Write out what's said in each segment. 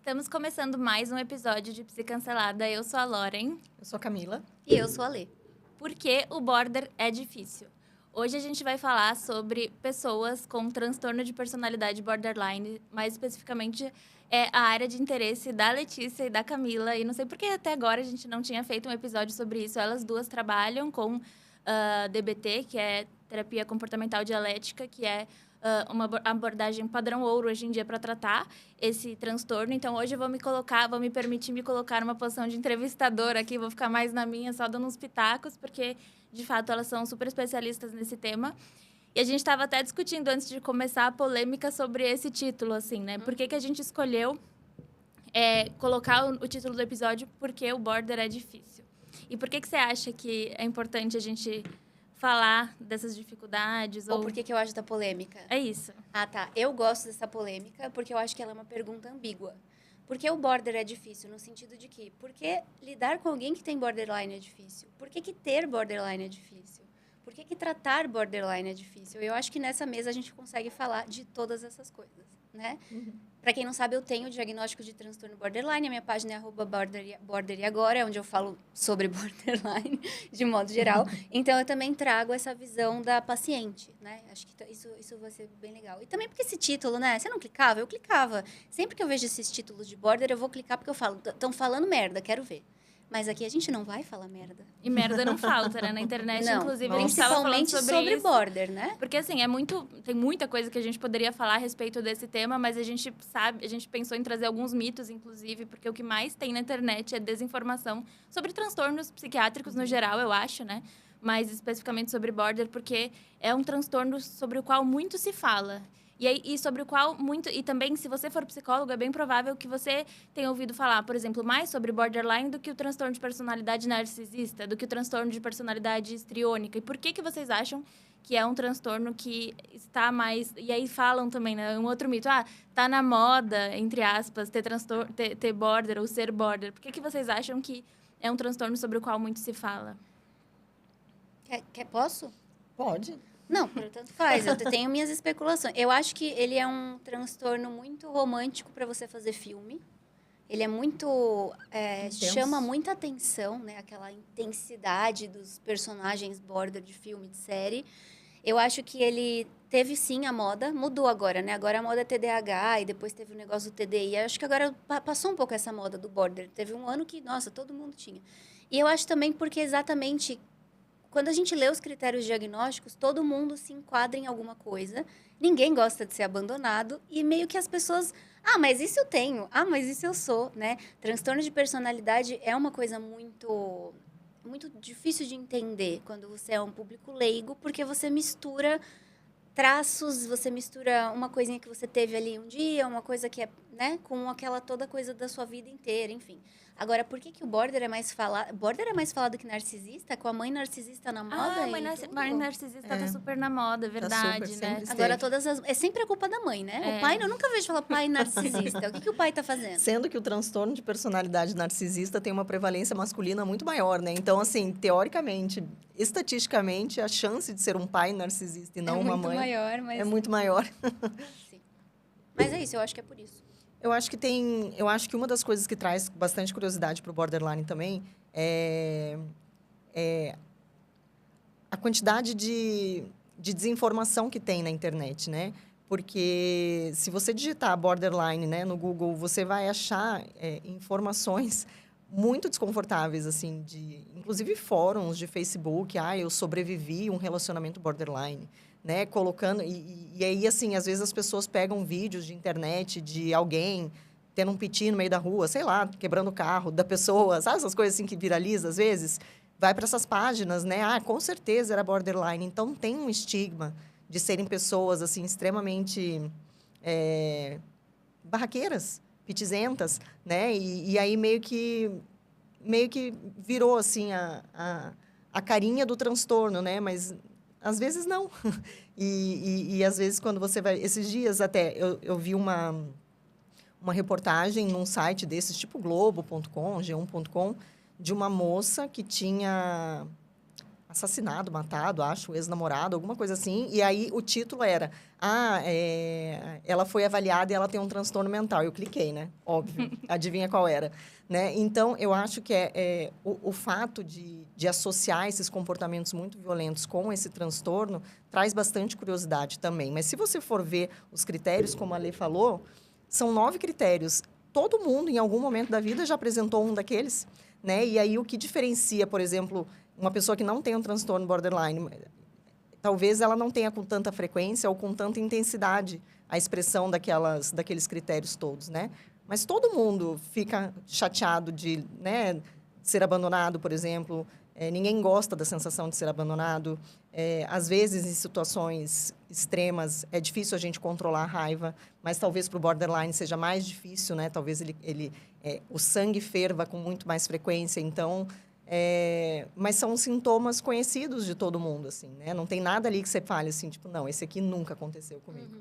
Estamos começando mais um episódio de Psicancelada. Eu sou a Lauren. Eu sou a Camila. E eu sou a Lê. Por que o border é difícil? Hoje a gente vai falar sobre pessoas com transtorno de personalidade borderline, mais especificamente a área de interesse da Letícia e da Camila. E não sei por que até agora a gente não tinha feito um episódio sobre isso. Elas duas trabalham com DBT, que é terapia comportamental dialética, que é uma abordagem padrão ouro hoje em dia para tratar esse transtorno. Então, hoje eu vou me permitir me colocar numa posição de entrevistadora aqui, vou ficar mais na minha, só dando uns pitacos, porque, de fato, elas são super especialistas nesse tema. E a gente estava até discutindo, antes de começar, a polêmica sobre esse título, assim, né? Por que a gente escolheu colocar o título do episódio Porque o Border é Difícil? E por que você acha que é importante a gente falar dessas dificuldades? Ou por que eu acho da polêmica? É isso. Ah, tá. Eu gosto dessa polêmica porque eu acho que ela é uma pergunta ambígua. Por que o border é difícil? No sentido de que, por que lidar com alguém que tem borderline é difícil? Por que ter borderline é difícil? Por que tratar borderline é difícil? Eu acho que nessa mesa a gente consegue falar de todas essas coisas, né? Para quem não sabe, eu tenho o diagnóstico de transtorno borderline. A minha página é @borderiagora, é onde eu falo sobre borderline, de modo geral. Então, eu também trago essa visão da paciente, né? Acho que isso vai ser bem legal. E também porque esse título, né? Você não clicava? Eu clicava. Sempre que eu vejo esses títulos de border, eu vou clicar porque eu falo, estão falando merda, quero ver. Mas aqui a gente não vai falar merda. E merda não falta, né? Na internet, não, inclusive, a gente estava falando sobre isso. border, né? Porque, assim, tem muita coisa que a gente poderia falar a respeito desse tema, mas a gente pensou em trazer alguns mitos, inclusive, porque o que mais tem na internet é desinformação sobre transtornos psiquiátricos no geral, eu acho, né? Mas especificamente sobre border, porque é um transtorno sobre o qual muito se fala. E sobre o qual E também, se você for psicólogo, é bem provável que você tenha ouvido falar, por exemplo, mais sobre borderline do que o transtorno de personalidade narcisista, do que o transtorno de personalidade histriônica. E por que vocês acham que é um transtorno que está mais... E aí falam também, né? Um outro mito. Tá na moda, entre aspas, ter border ou ser border. Por que vocês acham que é um transtorno sobre o qual muito se fala? Posso? Pode. Não, tanto faz. Eu tenho minhas especulações. Eu acho que ele é um transtorno muito romântico para você fazer filme. Ele é muito... chama muita atenção, né? Aquela intensidade dos personagens border de filme, de série. Eu acho que ele teve, sim, a moda. Mudou agora, né? Agora a moda é TDAH e depois teve o negócio do TDI. Eu acho que agora passou um pouco essa moda do border. Teve um ano que, nossa, todo mundo tinha. E eu acho também porque exatamente... Quando a gente lê os critérios diagnósticos, todo mundo se enquadra em alguma coisa. Ninguém gosta de ser abandonado. E meio que as pessoas... mas isso eu tenho. Mas isso eu sou, né? Transtorno de personalidade é uma coisa muito difícil de entender quando você é um público leigo, porque você mistura traços, você mistura uma coisinha que você teve ali um dia, uma coisa que é, né, com aquela toda coisa da sua vida inteira, enfim. Agora, por que o border é mais falado? Border é mais falado que narcisista? Com a mãe narcisista na moda? Mãe narcisista tá super na moda, verdade, super, né? Agora, é sempre a culpa da mãe, né? O pai, eu nunca vejo falar pai narcisista. O que o pai tá fazendo? Sendo que o transtorno de personalidade narcisista tem uma prevalência masculina muito maior, né? Então, assim, teoricamente, estatisticamente, a chance de ser um pai narcisista e não uma mãe é muito maior. Sim. Mas é isso, eu acho que é por isso. Eu acho que uma das coisas que traz bastante curiosidade para o borderline também é a quantidade de desinformação que tem na internet, né? Porque se você digitar borderline, né, no Google, você vai achar informações muito desconfortáveis, assim, inclusive fóruns de Facebook. Eu sobrevivi a um relacionamento borderline. Né, colocando... E aí, assim, às vezes as pessoas pegam vídeos de internet de alguém tendo um piti no meio da rua, sei lá, quebrando o carro da pessoa, sabe essas coisas assim que viralizam às vezes? Vai para essas páginas, né? Com certeza era borderline. Então, tem um estigma de serem pessoas, assim, extremamente barraqueiras, pitizentas, né? E aí meio que virou, assim, a carinha do transtorno, né? Mas... às vezes, não. E às vezes, quando você vai... Esses dias, até, eu vi uma reportagem num site desses, tipo Globo.com, G1.com, de uma moça que tinha... assassinado, matado, acho, ex-namorado, alguma coisa assim. E aí o título era, ela foi avaliada e ela tem um transtorno mental. Eu cliquei, né? Óbvio. Adivinha qual era? Né? Então, eu acho que o fato de associar esses comportamentos muito violentos com esse transtorno traz bastante curiosidade também. Mas se você for ver os critérios, como a Lê falou, são 9 critérios. Todo mundo, em algum momento da vida, já apresentou um daqueles, né? E aí, o que diferencia, por exemplo, uma pessoa que não tem um transtorno borderline, talvez ela não tenha com tanta frequência ou com tanta intensidade a expressão daqueles critérios todos, né? Mas todo mundo fica chateado de, né, ser abandonado, por exemplo. Ninguém gosta da sensação de ser abandonado. Às vezes, em situações extremas, é difícil a gente controlar a raiva, mas talvez para o borderline seja mais difícil, né? Talvez o sangue ferva com muito mais frequência. Então, mas são sintomas conhecidos de todo mundo, assim, né? Não tem nada ali que você fale assim, tipo, não, esse aqui nunca aconteceu comigo,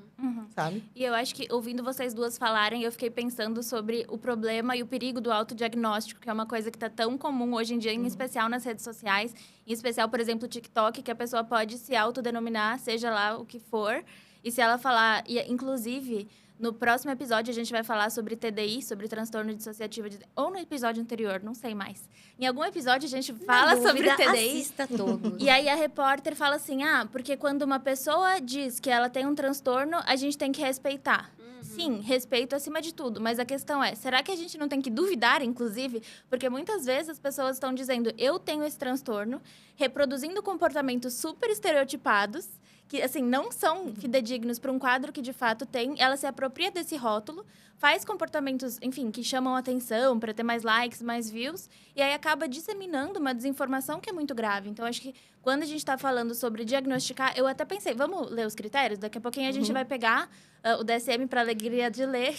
sabe? E eu acho que, ouvindo vocês duas falarem, eu fiquei pensando sobre o problema e o perigo do autodiagnóstico, que é uma coisa que está tão comum hoje em dia, em especial nas redes sociais, em especial, por exemplo, o TikTok, que a pessoa pode se autodenominar, seja lá o que for, e se ela falar, e, inclusive... No próximo episódio, a gente vai falar sobre TDI, sobre transtorno dissociativo ou no episódio anterior, não sei mais. Em algum episódio, a gente fala sobre TDI. Assista todos. E aí, a repórter fala assim, porque quando uma pessoa diz que ela tem um transtorno, a gente tem que respeitar. Sim, respeito acima de tudo. Mas a questão é, será que a gente não tem que duvidar, inclusive? Porque muitas vezes as pessoas estão dizendo, eu tenho esse transtorno, reproduzindo comportamentos super estereotipados, que, assim, não são fidedignos para um quadro que, de fato, tem. Ela se apropria desse rótulo, faz comportamentos, enfim, que chamam atenção para ter mais likes, mais views, e aí acaba disseminando uma desinformação que é muito grave. Então, acho que quando a gente está falando sobre diagnosticar, eu até pensei, vamos ler os critérios? Daqui a pouquinho a gente vai pegar o DSM para alegria de ler.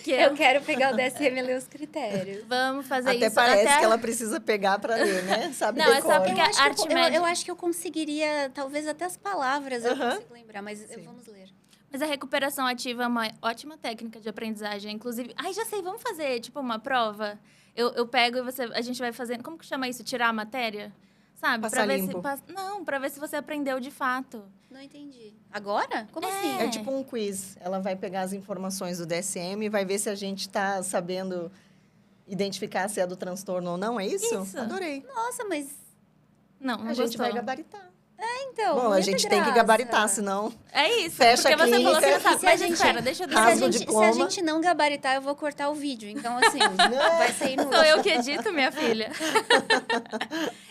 Eu quero pegar o DSM e ler os critérios. Vamos fazer Até isso. Parece que ela precisa pegar para ler, né? Sabe, não, é só porque a eu acho que eu conseguiria, talvez até as palavras eu consigo lembrar, mas vamos ler. Mas a recuperação ativa é uma ótima técnica de aprendizagem. Inclusive, já sei, vamos fazer, tipo, uma prova? Eu pego e a gente vai fazendo... Como que chama isso? Tirar a matéria? Sabe? Passar ver limpo. Não, pra ver se você aprendeu de fato. Não entendi. Agora? Como assim? É tipo um quiz. Ela vai pegar as informações do DSM e vai ver se a gente está sabendo identificar se é do transtorno ou não. É isso? Isso. Adorei. Nossa, mas... Não A gente gostou. vai gabaritar. Então, Bom, a gente tem que gabaritar, senão... É isso. Fecha porque a você falou que clínica. não sabe. Se a Mas gente- espera, deixa eu Rasga o se diploma. a gente não gabaritar, eu vou cortar o vídeo. Então, assim, vai ser inútil. Sou eu que edito, minha filha.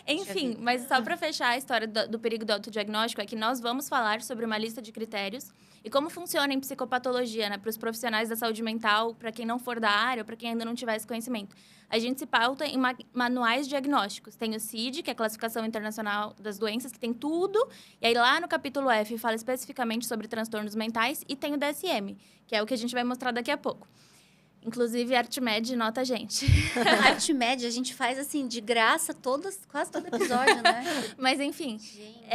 Enfim, mas só para fechar a história do perigo do autodiagnóstico, é que nós vamos falar sobre uma lista de critérios e como funciona em psicopatologia, né? Para os profissionais da saúde mental, para quem não for da área, ou para quem ainda não tiver esse conhecimento. A gente se pauta em manuais diagnósticos. Tem o CID, que é a Classificação Internacional das Doenças, que tem tudo. E aí, lá no capítulo F, fala especificamente sobre transtornos mentais. E tem o DSM, que é o que a gente vai mostrar daqui a pouco. Inclusive, a Artmed nota a gente. A Artmed, a gente faz, assim, de graça, quase todo episódio, né? Mas, enfim. Gente.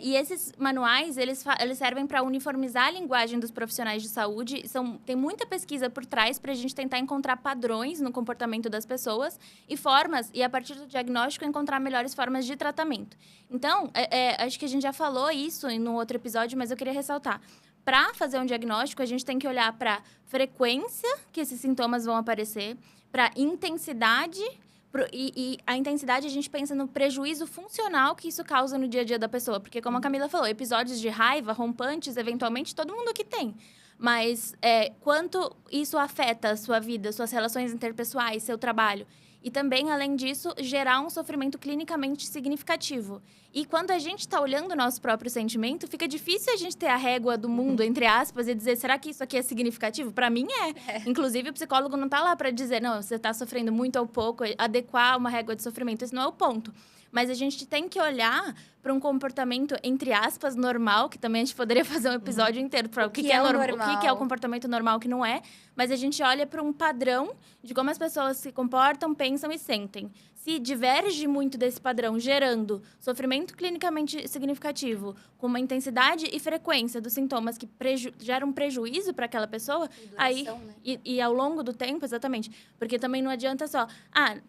E esses manuais, eles servem para uniformizar a linguagem dos profissionais de saúde. Tem muita pesquisa por trás para a gente tentar encontrar padrões no comportamento das pessoas e formas, e a partir do diagnóstico, encontrar melhores formas de tratamento. Então, acho que a gente já falou isso em um outro episódio, mas eu queria ressaltar. Para fazer um diagnóstico, a gente tem que olhar para frequência que esses sintomas vão aparecer, para intensidade, e a intensidade a gente pensa no prejuízo funcional que isso causa no dia a dia da pessoa. Porque, como a Camila falou, episódios de raiva, rompantes, eventualmente, todo mundo aqui tem. Mas quanto isso afeta a sua vida, suas relações interpessoais, seu trabalho. E também, além disso, gerar um sofrimento clinicamente significativo. E quando a gente está olhando o nosso próprio sentimento, fica difícil a gente ter a régua do mundo, entre aspas, e dizer, será que isso aqui é significativo? Para mim, é. Inclusive, o psicólogo não está lá para dizer, não, você está sofrendo muito ou pouco, adequar uma régua de sofrimento. Esse não é o ponto. Mas a gente tem que olhar para um comportamento, entre aspas, normal, que também a gente poderia fazer um episódio inteiro para o que é normal, o que é o comportamento normal, o que não é. Mas a gente olha para um padrão de como as pessoas se comportam, pensam e sentem. Se diverge muito desse padrão, gerando sofrimento clinicamente significativo, com uma intensidade e frequência dos sintomas que geram prejuízo para aquela pessoa, aí né? e ao longo do tempo, exatamente. Porque também não adianta só,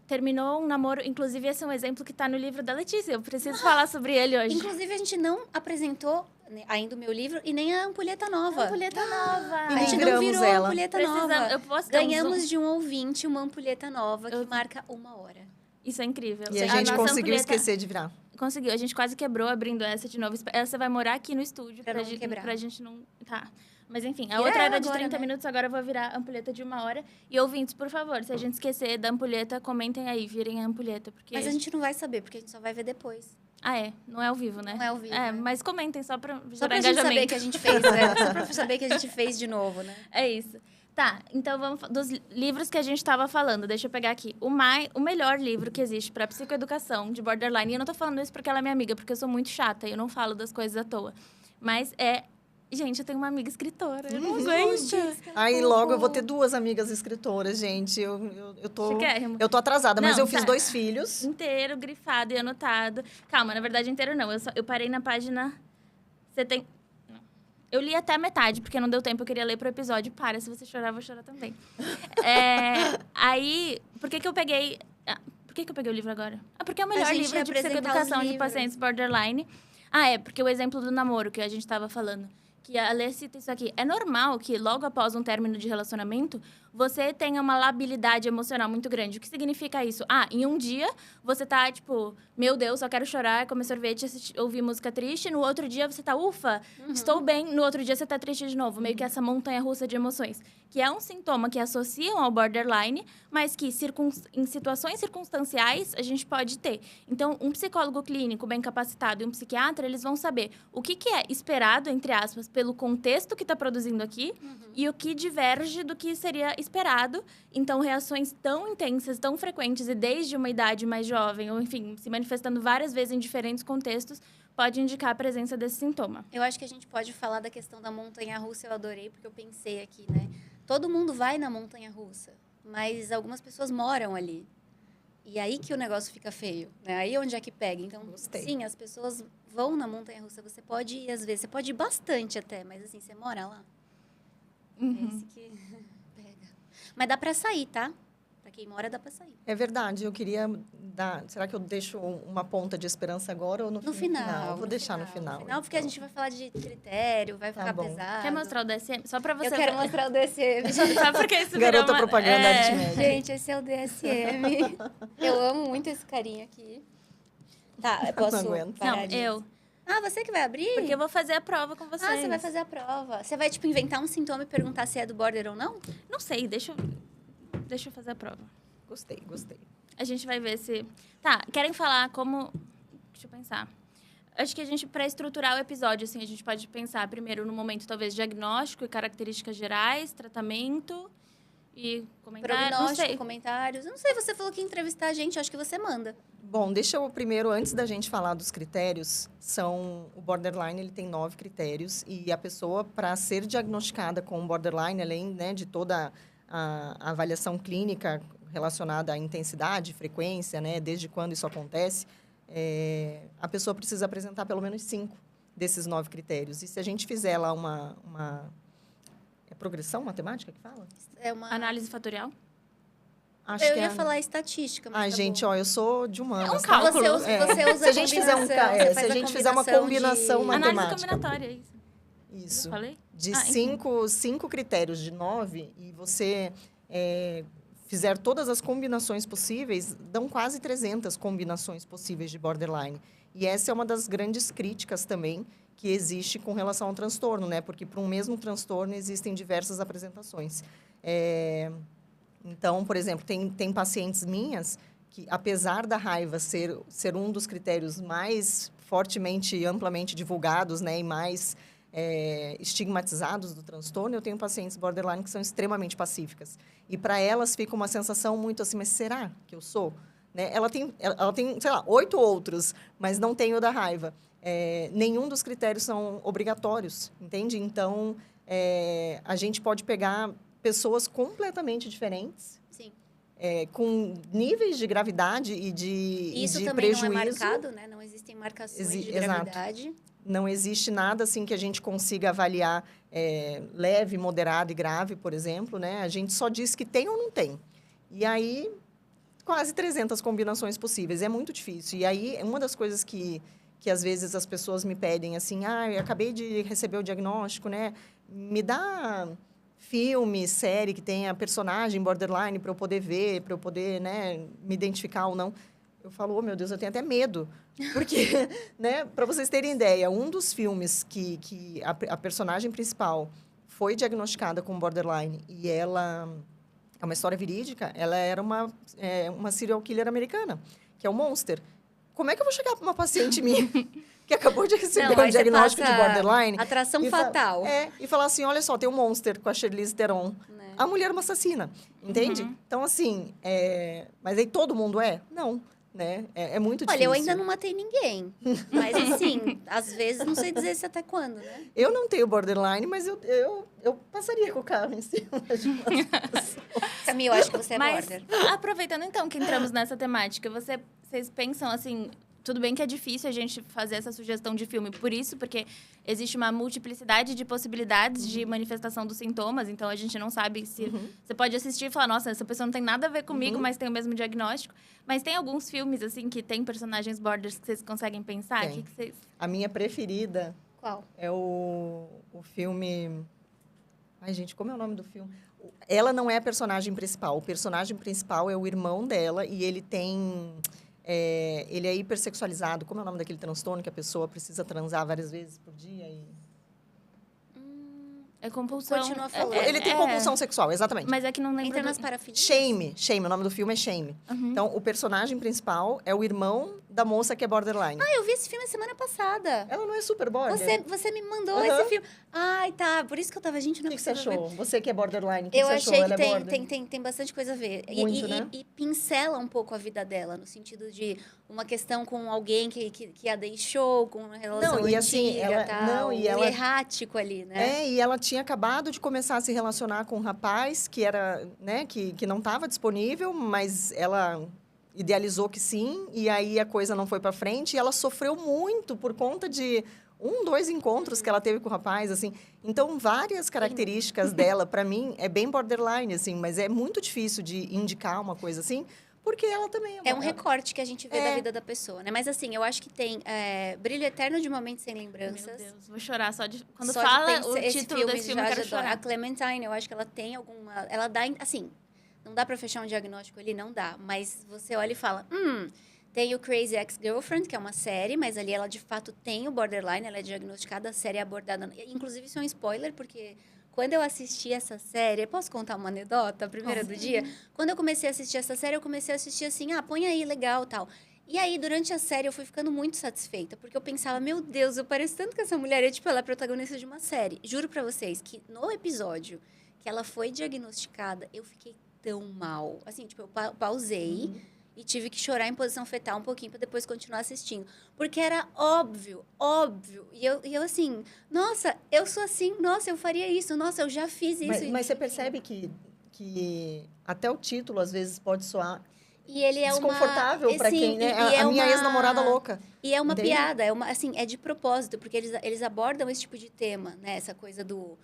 terminou um namoro, inclusive esse é um exemplo que está no livro da Letícia, eu preciso falar sobre ele ele hoje. Inclusive, a gente não apresentou ainda o meu livro e nem a ampulheta nova. Ampulheta nova. E A nem gente não viramos virou ela. a ampulheta nova. Eu posso dar um zoom? Ganhamos de um ouvinte uma ampulheta nova que marca 1 hora. Isso é incrível. E a gente nossa conseguiu ampulheta- esquecer de virar. Conseguiu. A gente quase quebrou abrindo essa de novo. Essa vai morar aqui no estúdio. Pra não quebrar. Pra gente não... Tá. Mas enfim, a Vira outra ela era de agora, 30 né? minutos, agora eu vou virar a ampulheta de 1 hora. E ouvintes, por favor, se a gente esquecer da ampulheta, comentem aí, virem a ampulheta. Porque... Mas a gente não vai saber, porque a gente só vai ver depois. Ah, é. Não é ao vivo, né? Não é ao vivo, É, né? mas comentem só pra Só gerar pra gente saber engajamento. que a gente fez, né? Só pra saber que a gente fez de novo, né? É isso. Tá, então vamos dos livros que a gente estava falando. Deixa eu pegar aqui. O melhor livro que existe para psicoeducação de borderline. E eu não tô falando isso porque ela é minha amiga, porque eu sou muito chata e eu não falo das coisas à toa. Mas é... Gente, eu tenho uma amiga escritora. Eu não aguento. Aí logo eu vou ter 2 amigas escritoras, gente. Eu tô... Chiquérrimo. Eu tô atrasada, mas Não, eu fiz tá. 2 filhos. Inteiro, grifado e anotado. Calma, na verdade, inteiro não. Eu parei na página... Você tem... Não. Eu li até a metade, porque não deu tempo. Eu queria ler pro episódio. Para, se você chorar, eu vou chorar também. Aí, por que eu peguei... Por que eu peguei o livro agora? Porque é o melhor gente livro ia de apresentar psicoeducação os de livros. pacientes borderline. É, porque o exemplo do namoro que a gente estava falando. Que a Lê cita isso aqui. É normal que, logo após um término de relacionamento, você tenha uma labilidade emocional muito grande. O que significa isso? Em um dia, você tá, tipo... Meu Deus, só quero chorar, comer sorvete, ouvir música triste. No outro dia, você tá, ufa, estou bem. No outro dia, você tá triste de novo. Meio que essa montanha-russa de emoções. Que é um sintoma que associam ao borderline, mas que em situações circunstanciais, a gente pode ter. Então, um psicólogo clínico bem capacitado e um psiquiatra, eles vão saber o que é esperado, entre aspas, pelo contexto que está produzindo aqui e o que diverge do que seria esperado. Então, reações tão intensas, tão frequentes e desde uma idade mais jovem, ou enfim, se manifestando várias vezes em diferentes contextos, pode indicar a presença desse sintoma. Eu acho que a gente pode falar da questão da montanha-russa, eu adorei, porque eu pensei aqui, né? Todo mundo vai na montanha-russa, mas algumas pessoas moram ali. E aí que o negócio fica feio, né? Aí onde é que pega. Então, Gostei. sim, as pessoas vão na montanha-russa. Você pode ir, às vezes, você pode ir bastante até, mas assim, você mora lá. É esse que pega. Mas dá pra sair, tá? Pra quem mora, dá pra sair. É verdade, eu queria dar... Será que eu deixo uma ponta de esperança agora ou No final. Vou deixar no final. No final, porque a gente vai falar de critério, vai Tá ficar bom. pesado. Quer mostrar o DSM? Só pra você... Eu quero mostrar o DSM. Só porque isso virou Garota uma... propaganda Artmed. Gente, esse é o DSM. Eu amo muito esse carinha aqui. Tá, eu posso Não aguento. parar Não, de- eu. Você que vai abrir? Porque eu vou fazer a prova com vocês. Você vai fazer a prova. Você vai, tipo, inventar um sintoma e perguntar se é do border ou não? Não sei, deixa eu fazer a prova. Gostei. A gente vai ver se... Tá, querem falar como... Deixa eu pensar. Acho que a gente, para estruturar o episódio, assim, a gente pode pensar primeiro no momento, talvez, diagnóstico e características gerais, tratamento e comentário. Não Prognóstico, sei. comentários. Eu não sei, você falou que ia entrevistar a gente, eu acho que você manda. Bom, deixa eu primeiro, antes da gente falar dos critérios, o borderline ele tem 9 critérios e a pessoa, para ser diagnosticada com borderline, além, né, de toda a avaliação clínica relacionada à intensidade, frequência, né, desde quando isso acontece, a pessoa precisa apresentar pelo menos 5 desses 9 critérios. E se a gente fizer lá uma progressão matemática que fala? É uma... Análise fatorial? Acho Eu que ia falar estatística, mas tá gente, bom. ó, eu sou de humanas. É um tá? cálculo. Você usa Se a gente fizer se a gente fizer uma combinação Análise matemática. combinatória, isso. Isso. Eu falei? De Enfim. 5 critérios de 9, e você fizer todas as combinações possíveis, dão quase 300 combinações possíveis de borderline. E essa é uma das grandes críticas também que existe com relação ao transtorno, né? Porque para um mesmo transtorno existem diversas apresentações. Então, por exemplo, tem pacientes minhas que, apesar da raiva ser um dos critérios mais fortemente e amplamente divulgados, né? E mais estigmatizados do transtorno, eu tenho pacientes borderline que são extremamente pacíficas. E para elas fica uma sensação muito assim, mas será que eu sou? Né? Ela tem, sei lá, 8 outros, mas não tem o da raiva. Nenhum dos critérios são obrigatórios, entende? Então, a gente pode pegar pessoas completamente diferentes, Sim. com níveis de gravidade e de Isso e de também prejuízo. não é marcado, né? Não existem marcações de Exato. gravidade. Não existe nada assim que a gente consiga avaliar leve, moderado e grave, por exemplo, né? A gente só diz que tem ou não tem. E aí, quase 300 combinações possíveis. É muito difícil. E aí, uma das coisas que que às vezes as pessoas me pedem assim, eu acabei de receber o diagnóstico, né? Me dá filme, série que tenha personagem borderline para eu poder ver, para eu poder, né, me identificar ou não. Eu falo, oh, meu Deus, eu tenho até medo. Porque, né, para vocês terem ideia, um dos filmes que a personagem principal foi diagnosticada com borderline e ela é uma história verídica, ela era uma serial killer americana, que é o Monster. Como é que eu vou chegar para uma paciente minha que acabou de receber um diagnóstico de borderline? Atração fatal. E falar assim, olha só, tem um Monster com a Charlize Theron. Né? A mulher é uma assassina, entende? Então, assim, mas aí todo mundo é? Não. Né? É muito difícil. Olha, eu ainda não matei ninguém. Mas, assim, às vezes, não sei dizer se até quando, né? Eu não tenho borderline, mas eu passaria com o carro em cima de umas pessoas. Camila, eu acho que você é border. Aproveitando, então, que entramos nessa temática, vocês pensam, assim... Tudo bem que é difícil a gente fazer essa sugestão de filme por isso, porque existe uma multiplicidade de possibilidades de manifestação dos sintomas, então a gente não sabe se... Você pode assistir e falar, nossa, essa pessoa não tem nada a ver comigo, mas tem o mesmo diagnóstico. Mas tem alguns filmes, assim, que tem personagens borders que vocês conseguem pensar? Tem. Que vocês... A minha preferida... Qual? É o filme... Ai, gente, como é o nome do filme? Ela não é a personagem principal. O personagem principal é o irmão dela e ele tem... ele é hipersexualizado. Como é o nome daquele transtorno que a pessoa precisa transar várias vezes por dia? É compulsão. Continua falando. Ele tem compulsão sexual, exatamente. Mas é que não lembro. Entra nas parafilias. Shame. O nome do filme é Shame. Então, o personagem principal é o irmão da moça que é borderline. Eu vi esse filme semana passada. Ela não é super border? Você me mandou esse filme. Ai, tá. Por isso que eu tava, gente, não O que você achou? ver. Você que é borderline, o que eu você achei achou? que tem bastante coisa a ver. Muito, né? E pincela um pouco a vida dela, no sentido de uma questão com alguém que a deixou, com uma relação não, e assim, antiga, tal. E ela errático ali, né? E ela tinha acabado de começar a se relacionar com um rapaz que era, né, que não estava disponível, mas ela idealizou que sim, e aí a coisa não foi para frente, e ela sofreu muito por conta de 2 encontros que ela teve com o rapaz, assim. Então, várias características dela, para mim, é bem borderline, assim, mas é muito difícil de indicar uma coisa assim, porque ela também é um recorte que a gente vê da vida da pessoa, né? Mas assim, eu acho que tem Brilho Eterno de Momentos Sem Lembranças. Meu Deus, vou chorar só de... Quando só fala de o título desse filme, eu quero chorar. A Clementine, eu acho que ela tem alguma... Ela dá, assim, não dá pra fechar um diagnóstico ali, não dá. Mas você olha e fala, tem o Crazy Ex-Girlfriend, que é uma série, mas ali ela, de fato, tem o borderline, ela é diagnosticada, a série é abordada... Inclusive, isso é um spoiler, porque... Quando eu assisti essa série... Posso contar uma anedota, a primeira do dia? Quando eu comecei a assistir essa série, eu comecei a assistir assim, põe aí, legal, tal. E aí, durante a série, eu fui ficando muito satisfeita, porque eu pensava, meu Deus, eu pareço tanto que essa mulher é, ela é protagonista de uma série. Juro pra vocês que no episódio que ela foi diagnosticada, eu fiquei tão mal. Assim, tipo, eu pausei... E tive que chorar em posição fetal um pouquinho para depois continuar assistindo. Porque era óbvio. E eu assim, nossa, eu sou assim, nossa, eu faria isso, nossa, eu já fiz isso. Mas você percebe que até o título, às vezes, pode soar e ele é desconfortável para quem, né? A minha ex-namorada louca. E é uma piada, assim, é de propósito, porque eles abordam esse tipo de tema, né? Essa coisa do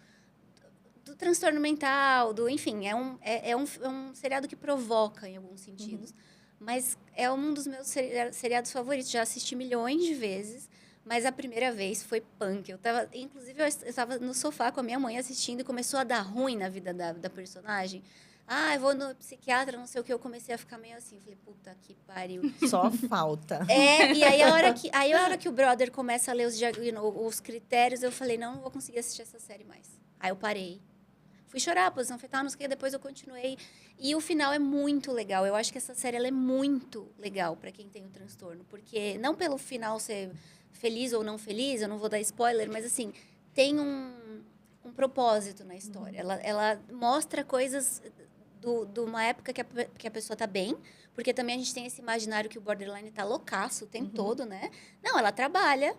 transtorno mental, enfim, é um seriado que provoca em alguns sentidos. Mas é um dos meus seriados favoritos. Já assisti milhões de vezes, mas a primeira vez foi punk. Inclusive, eu estava no sofá com a minha mãe assistindo e começou a dar ruim na vida da personagem. Eu vou no psiquiatra, não sei o que. Eu comecei a ficar meio assim. Falei, puta que pariu. Só falta. E aí a hora que o brother começa a ler os critérios, eu falei, não vou conseguir assistir essa série mais. Aí eu parei. Fui chorar, posição fetal, não sei o que, depois eu continuei. E o final é muito legal. Eu acho que essa série ela é muito legal para quem tem o transtorno. Porque, não pelo final ser feliz ou não feliz, eu não vou dar spoiler, mas assim, tem um propósito na história. Ela mostra coisas de uma época que a pessoa está bem, porque também a gente tem esse imaginário que o borderline está loucaço o tempo todo, né? Não, ela trabalha,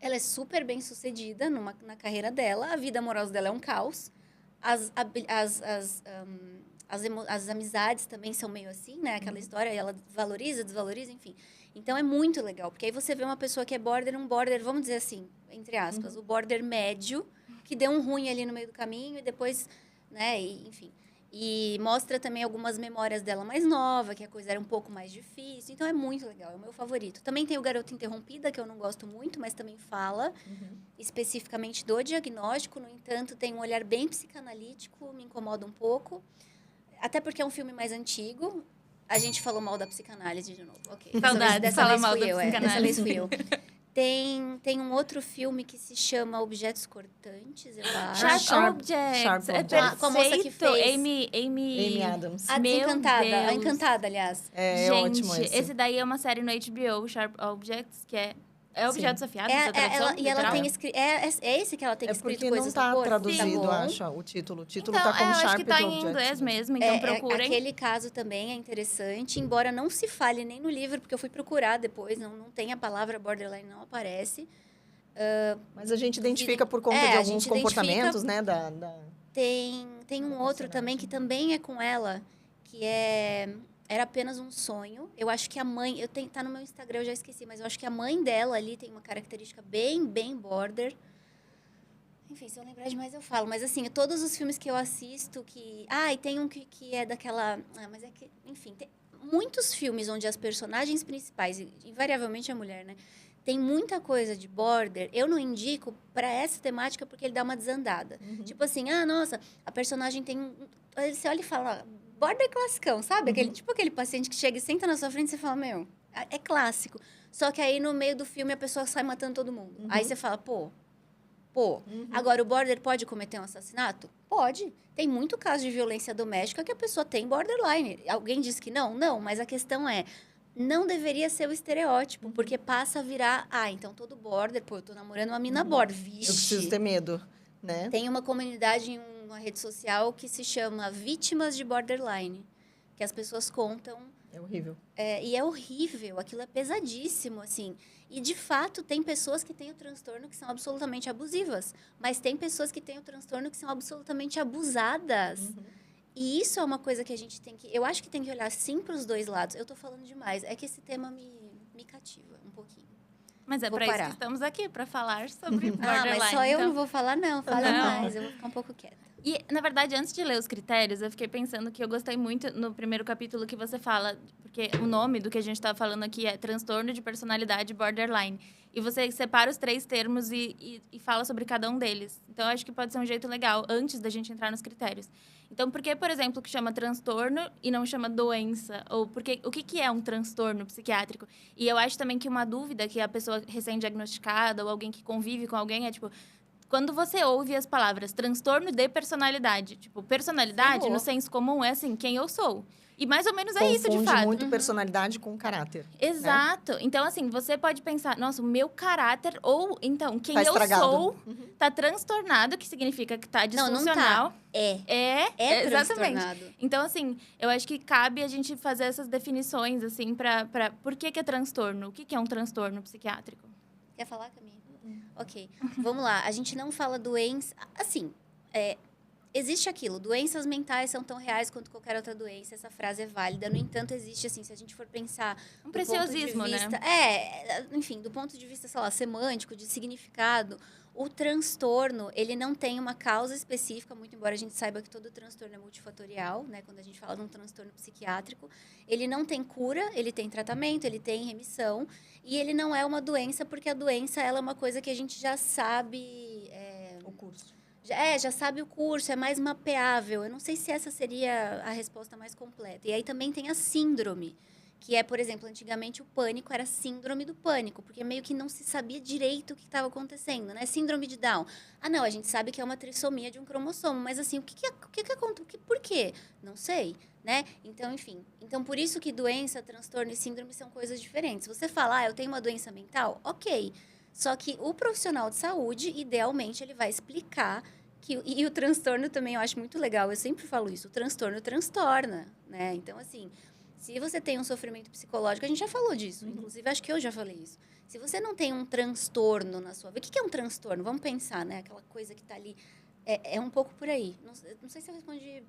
ela é super bem sucedida na carreira dela, a vida amorosa dela é um caos. As amizades também são meio assim, né? Aquela história, ela valoriza, desvaloriza, enfim. Então, é muito legal, porque aí você vê uma pessoa que é um border, vamos dizer assim, entre aspas, o border médio, que deu um ruim ali no meio do caminho e depois, né? Enfim. E mostra também algumas memórias dela mais nova, que a coisa era um pouco mais difícil. Então, é muito legal, é o meu favorito. Também tem o Garota Interrompida, que eu não gosto muito, mas também fala especificamente do diagnóstico. No entanto, tem um olhar bem psicanalítico, me incomoda um pouco. Até porque é um filme mais antigo. A gente falou mal da psicanálise de novo. Ok. Saudades, dessa fala vez mal fui da eu, Dessa psicanálise. vez fui eu. Tem um outro filme que se chama Objetos Cortantes, eu acho. Sharp Objects. Sharp É Objects. perfeito. Com a moça que fez. Amy Adams. A Meu Desencantada. A Deus. Encantada, aliás. É Gente, ótimo esse. daí é uma série no HBO, Sharp Objects, que é objetos afiados, É, essa tradução, e ela literal? tem escrito... É esse que ela tem É escrito porque coisas não no tá corpo? traduzido, Tá bom. acho, o título. O título Então, tá como eu acho Sharp que tá em Objects inglês mesmo. mesmo, então procurem. Aquele caso também é interessante, embora não se fale nem no livro, porque eu fui procurar depois, não tem a palavra borderline, não aparece. Mas a gente identifica por conta É, de a alguns gente comportamentos, né? Tem um outro também que também é com ela, que era apenas um sonho. Eu acho que a mãe, tá no meu Instagram, eu já esqueci, mas eu acho que a mãe dela ali tem uma característica bem border. Enfim, se eu lembrar demais eu falo. Mas assim, todos os filmes que eu assisto que... e tem um que é daquela... mas é que... Enfim, tem muitos filmes onde as personagens principais, invariavelmente a mulher, né? Tem muita coisa de border. Eu não indico para essa temática porque ele dá uma desandada. Tipo assim, nossa, a personagem tem... Aí você olha e fala, border classicão, sabe? Aquele paciente que chega e senta na sua frente e você fala, meu, é clássico. Só que aí no meio do filme a pessoa sai matando todo mundo. Aí você fala, pô. Agora, o border pode cometer um assassinato? Pode. Tem muito caso de violência doméstica que a pessoa tem borderline. Alguém diz que não? Não, mas a questão é, não deveria ser o estereótipo, porque passa a virar, então todo border, eu tô namorando uma mina border, vixe. Eu preciso ter medo, né? Tem uma comunidade em uma rede social que se chama Vítimas de Borderline, que as pessoas contam. É horrível. E é horrível, aquilo é pesadíssimo, assim. E, de fato, tem pessoas que têm o transtorno que são absolutamente abusivas. Mas tem pessoas que têm o transtorno que são absolutamente abusadas. E isso é uma coisa que a gente tem que... Eu acho que tem que olhar, sim, para os dois lados. Eu tô falando demais. É que esse tema me cativa um pouquinho. Mas é Vou para isso parar. que estamos aqui, para falar sobre borderline. Mas só eu então... não vou falar, não. Fala Não. mais, eu vou ficar um pouco quieta. E, na verdade, antes de ler os critérios, eu fiquei pensando que eu gostei muito no primeiro capítulo que você fala, porque o nome do que a gente está falando aqui é transtorno de personalidade borderline. E você separa os 3 termos e fala sobre cada um deles. Então, eu acho que pode ser um jeito legal, antes da gente entrar nos critérios. Então, por que, por exemplo, que chama transtorno e não chama doença? Ou porque, o que é um transtorno psiquiátrico? E eu acho também que uma dúvida que a pessoa recém-diagnosticada ou alguém que convive com alguém é, tipo... Quando você ouve as palavras transtorno de personalidade, tipo, personalidade, Ferrou. no senso comum, é assim, quem eu sou. E mais ou menos é isso, de Confunde fato. muito personalidade com caráter. Exato. Então, assim, você pode pensar, nossa, o meu caráter, ou então, quem Tá eu estragado. sou, tá transtornado, que significa que tá Não disfuncional. tá. É exatamente. transtornado. Então, assim, eu acho que cabe a gente fazer essas definições, assim, pra por que é transtorno? O que é um transtorno psiquiátrico? Quer falar, Camille? Ok, vamos lá. A gente não fala doença... Assim, existe aquilo. Doenças mentais são tão reais quanto qualquer outra doença. Essa frase é válida. No entanto, existe, assim, se a gente for pensar... Um preciosismo, do ponto de vista, né? Enfim, do ponto de vista, sei lá, semântico, de significado, o transtorno, ele não tem uma causa específica, muito embora a gente saiba que todo transtorno é multifatorial, né? Quando a gente fala de um transtorno psiquiátrico. Ele não tem cura, ele tem tratamento, ele tem remissão. E ele não é uma doença, porque a doença ela é uma coisa que a gente já sabe... O curso. Já sabe o curso, é mais mapeável. Eu não sei se essa seria a resposta mais completa. E aí também tem a síndrome, que é, por exemplo, antigamente o pânico era síndrome do pânico, porque meio que não se sabia direito o que estava acontecendo, né? Síndrome de Down. Não, a gente sabe que é uma trissomia de um cromossomo, mas assim, o que acontece? Por quê? Não sei, né? Então, enfim. Então, por isso que doença, transtorno e síndrome são coisas diferentes. Se você falar, eu tenho uma doença mental, ok. Só que o profissional de saúde, idealmente, ele vai explicar e o transtorno também eu acho muito legal. Eu sempre falo isso. O transtorno transtorna, né? Então, assim, se você tem um sofrimento psicológico, a gente já falou disso. Inclusive, acho que eu já falei isso. Se você não tem um transtorno na sua vida... O que é um transtorno? Vamos pensar, né? Aquela coisa que está ali. É um pouco por aí. Não sei se eu respondi...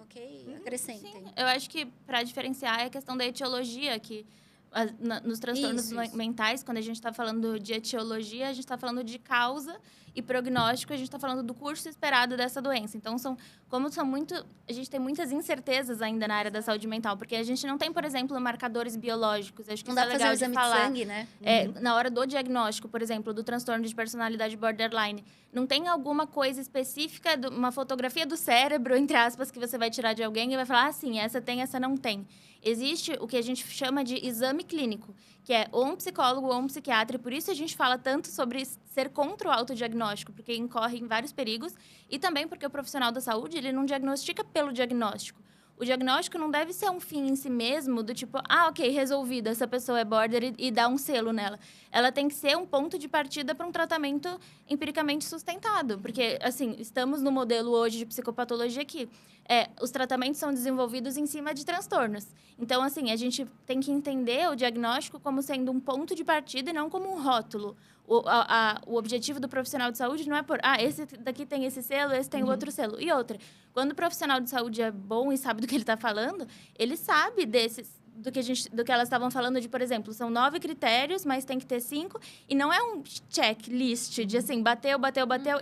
Ok? Acrescentem. Sim, eu acho que para diferenciar é a questão da etiologia, que Nos transtornos Isso. mentais, quando a gente está falando de etiologia, a gente está falando de causa e prognóstico, a gente está falando do curso esperado dessa doença. Então, a gente tem muitas incertezas ainda na área da saúde mental, porque a gente não tem, por exemplo, marcadores biológicos. Acho que Não isso dá é pra fazer legal um de exame falar. de sangue, né? Na hora do diagnóstico, por exemplo, do transtorno de personalidade borderline, não tem alguma coisa específica, uma fotografia do cérebro, entre aspas, que você vai tirar de alguém e vai falar, sim, essa tem, essa não tem. Existe o que a gente chama de exame clínico, que é ou um psicólogo ou um psiquiatra, e por isso a gente fala tanto sobre ser contra o autodiagnóstico, porque incorre em vários perigos, e também porque o profissional da saúde, ele não diagnostica pelo diagnóstico. O diagnóstico não deve ser um fim em si mesmo, do tipo, ok, resolvido, essa pessoa é border e dá um selo nela. Ela tem que ser um ponto de partida para um tratamento empiricamente sustentado. Porque, assim, estamos no modelo hoje de psicopatologia aqui. Os tratamentos são desenvolvidos em cima de transtornos. Então, assim, a gente tem que entender o diagnóstico como sendo um ponto de partida e não como um rótulo. O objetivo do profissional de saúde não é esse daqui tem esse selo, esse tem o outro selo. E outra, quando o profissional de saúde é bom e sabe do que ele está falando, ele sabe do que elas estavam falando de, por exemplo, são 9 critérios, mas tem que ter 5, e não é um checklist de assim, bateu,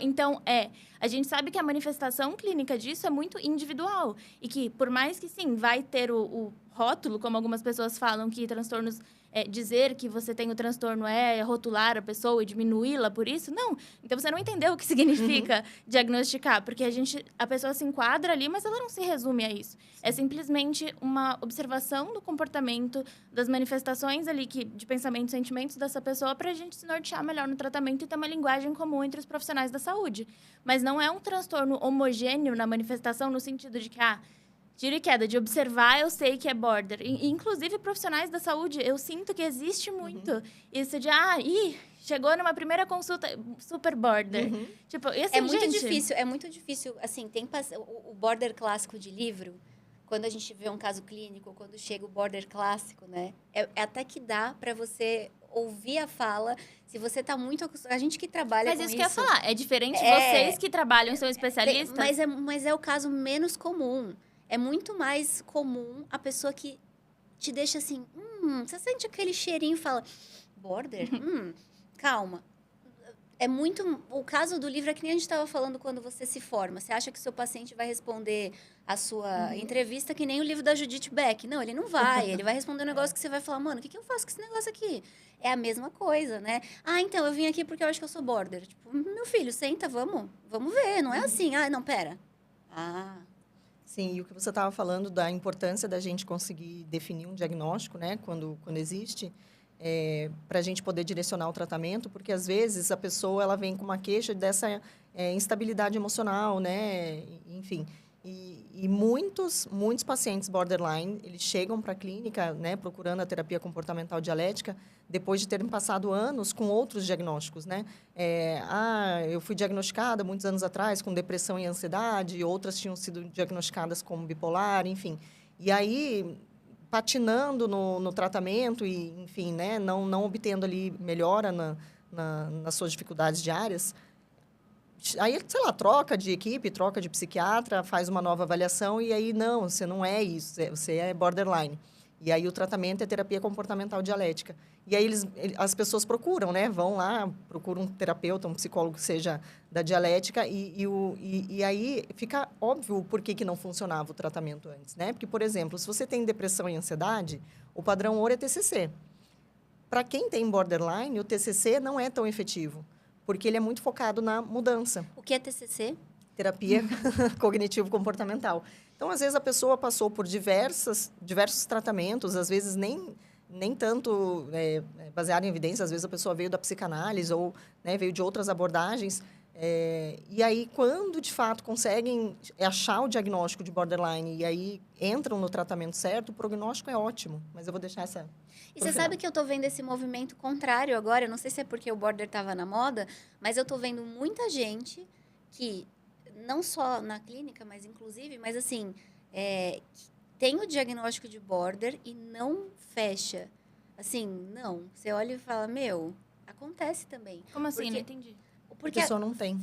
então a gente sabe que a manifestação clínica disso é muito individual, e que, por mais que sim, vai ter o rótulo, como algumas pessoas falam, que transtornos, dizer que você tem o transtorno é rotular a pessoa e diminuí-la por isso, não. Então, você não entendeu o que significa diagnosticar, porque a pessoa se enquadra ali, mas ela não se resume a isso. É simplesmente uma observação do comportamento, das manifestações ali de pensamentos e sentimentos dessa pessoa para a gente se nortear melhor no tratamento e ter uma linguagem comum entre os profissionais da saúde. Mas não é um transtorno homogêneo na manifestação, no sentido de que, tiro e queda, de observar, eu sei que é border. Inclusive, profissionais da saúde, eu sinto que existe muito isso de, chegou numa primeira consulta, super border. Tipo, e assim, É muito difícil, assim, o border clássico de livro, quando a gente vê um caso clínico, quando chega o border clássico, né? É até que dá para você ouvir a fala, se você tá muito acostumado. A gente que trabalha com isso... Mas isso que eu ia falar, é diferente vocês que trabalham, são especialistas. Mas é o caso menos comum. É muito mais comum a pessoa que te deixa assim, você sente aquele cheirinho e fala, border? Calma. É muito... O caso do livro é que nem a gente estava falando quando você se forma. Você acha que o seu paciente vai responder a sua entrevista que nem o livro da Judith Beck. Não, ele não vai. Ele vai responder um negócio que você vai falar, mano, o que eu faço com esse negócio aqui? É a mesma coisa, né? Então, eu vim aqui porque eu acho que eu sou border. Tipo, meu filho, senta, vamos ver. Não é assim, não, pera. Sim, e o que você estava falando da importância da gente conseguir definir um diagnóstico, né, quando existe, para a gente poder direcionar o tratamento, porque às vezes a pessoa ela vem com uma queixa dessa instabilidade emocional, né, enfim. E muitos pacientes borderline, eles chegam para a clínica, né, procurando a terapia comportamental dialética, depois de terem passado anos com outros diagnósticos, né? Eu fui diagnosticada muitos anos atrás com depressão e ansiedade, outras tinham sido diagnosticadas como bipolar, enfim. E aí, patinando no tratamento e, enfim, né, não obtendo ali melhora nas suas dificuldades diárias, aí, sei lá, troca de equipe, troca de psiquiatra, faz uma nova avaliação e aí, não, você não é isso, você é borderline. E aí, o tratamento é terapia comportamental dialética. E aí, as pessoas procuram, né? Vão lá, procuram um terapeuta, um psicólogo que seja da dialética e aí fica óbvio por que não funcionava o tratamento antes, né? Porque, por exemplo, se você tem depressão e ansiedade, o padrão ouro é TCC. Para quem tem borderline, o TCC não é tão efetivo, porque ele é muito focado na mudança. O que é TCC? Terapia cognitivo-comportamental. Então, às vezes, a pessoa passou por diversos tratamentos, às vezes nem tanto baseado em evidência, às vezes a pessoa veio da psicanálise ou veio de outras abordagens. E aí, quando, de fato, conseguem achar o diagnóstico de borderline e aí entram no tratamento certo, o prognóstico é ótimo. Mas eu vou deixar essa... E você sabe que eu tô vendo esse movimento contrário agora, eu não sei se é porque o border estava na moda, mas eu tô vendo muita gente que, não só na clínica, mas inclusive, mas assim, tem o diagnóstico de border e não fecha. Assim, não. Você olha e fala, acontece também. Como assim? Não entendi. Porque a pessoa não tem.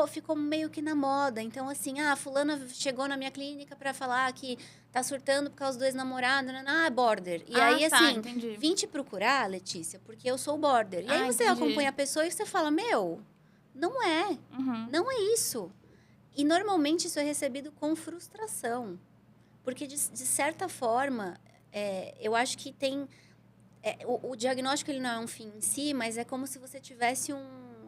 ficou meio que na moda. Então, assim, fulana chegou na minha clínica para falar que tá surtando por causa do ex-namorado, border. E aí, assim, entendi. vim te procurar, Letícia, porque eu sou border. E aí você entendi. acompanha a pessoa e você fala, não é. Não é isso. E normalmente isso é recebido com frustração. Porque, de certa forma, eu acho que tem... o diagnóstico ele não é um fim em si, mas é como se você tivesse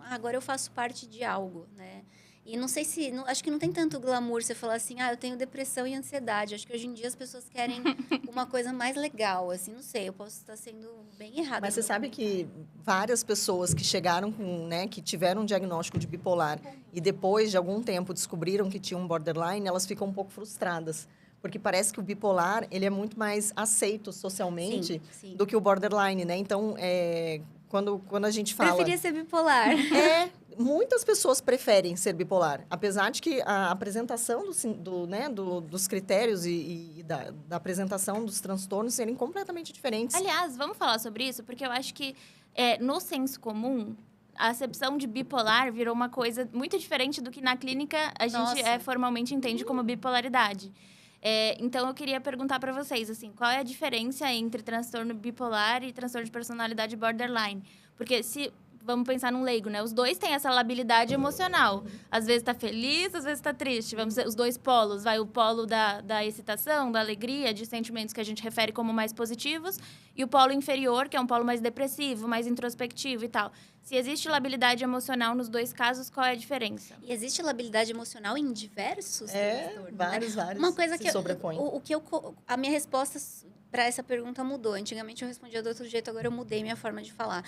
agora eu faço parte de algo, né? E não sei se... acho que não tem tanto glamour você falar assim, eu tenho depressão e ansiedade. Acho que hoje em dia as pessoas querem uma coisa mais legal, assim, não sei. Eu posso estar sendo bem errada. Mas você sabe que várias pessoas que chegaram com, né, que tiveram um diagnóstico de bipolar e depois de algum tempo descobriram que tinham um borderline, elas ficam um pouco frustradas. Porque parece que o bipolar, ele é muito mais aceito socialmente sim. do que o borderline, né? Então, quando a gente fala... Preferia ser bipolar. Muitas pessoas preferem ser bipolar. Apesar de que a apresentação dos critérios e da apresentação dos transtornos serem completamente diferentes. Aliás, vamos falar sobre isso? Porque eu acho que, no senso comum, a acepção de bipolar virou uma coisa muito diferente do que na clínica a gente formalmente entende como bipolaridade. Então, eu queria perguntar para vocês, assim, qual é a diferença entre transtorno bipolar e transtorno de personalidade borderline? Porque vamos pensar num leigo, né? Os dois têm essa labilidade emocional. Às vezes tá feliz, às vezes tá triste. Vamos dizer, os dois polos. Vai o polo da excitação, da alegria, de sentimentos que a gente refere como mais positivos. E o polo inferior, que é um polo mais depressivo, mais introspectivo e tal. Se existe labilidade emocional nos dois casos, qual é a diferença? E existe labilidade emocional em diversos transtornos, vários. Uma coisa se sobrepõem. A minha resposta para essa pergunta mudou. Antigamente eu respondia do outro jeito, agora eu mudei minha forma de falar.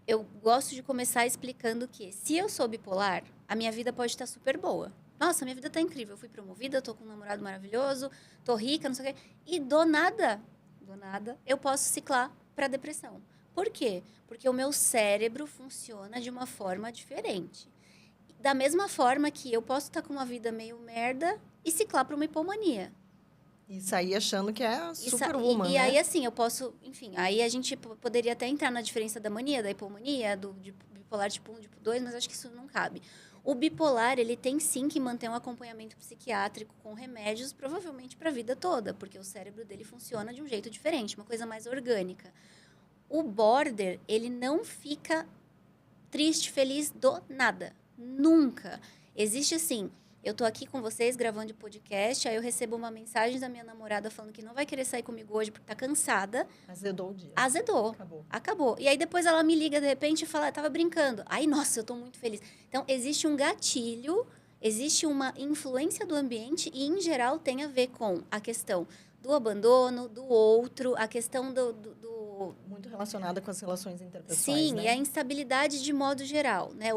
Eu gosto de começar explicando que, se eu sou bipolar, a minha vida pode estar super boa. Nossa, minha vida tá incrível. Eu fui promovida, tô com um namorado maravilhoso, tô rica, não sei o quê. E do nada, eu posso ciclar para depressão. Por quê? Porque o meu cérebro funciona de uma forma diferente. Da mesma forma que eu posso estar com uma vida meio merda e ciclar para uma hipomania. E sair achando que é superwoman, E aí, assim, eu posso... Enfim, aí a gente poderia até entrar na diferença da mania, da hipomania, de bipolar tipo 1, tipo 2, mas acho que isso não cabe. O bipolar, ele tem sim que manter um acompanhamento psiquiátrico com remédios, provavelmente para a vida toda, porque o cérebro dele funciona de um jeito diferente, uma coisa mais orgânica. O border, ele não fica triste, feliz do nada. Nunca. Existe assim... Eu tô aqui com vocês gravando o podcast, aí eu recebo uma mensagem da minha namorada falando que não vai querer sair comigo hoje porque tá cansada. Azedou o dia. Azedou. Acabou. E aí depois ela me liga de repente e fala, tava brincando. Aí, nossa, eu tô muito feliz. Então, existe um gatilho, existe uma influência do ambiente e, em geral, tem a ver com a questão do abandono, do outro, a questão do... Muito relacionada com as relações interpessoais, Sim, né? E a instabilidade de modo geral, né?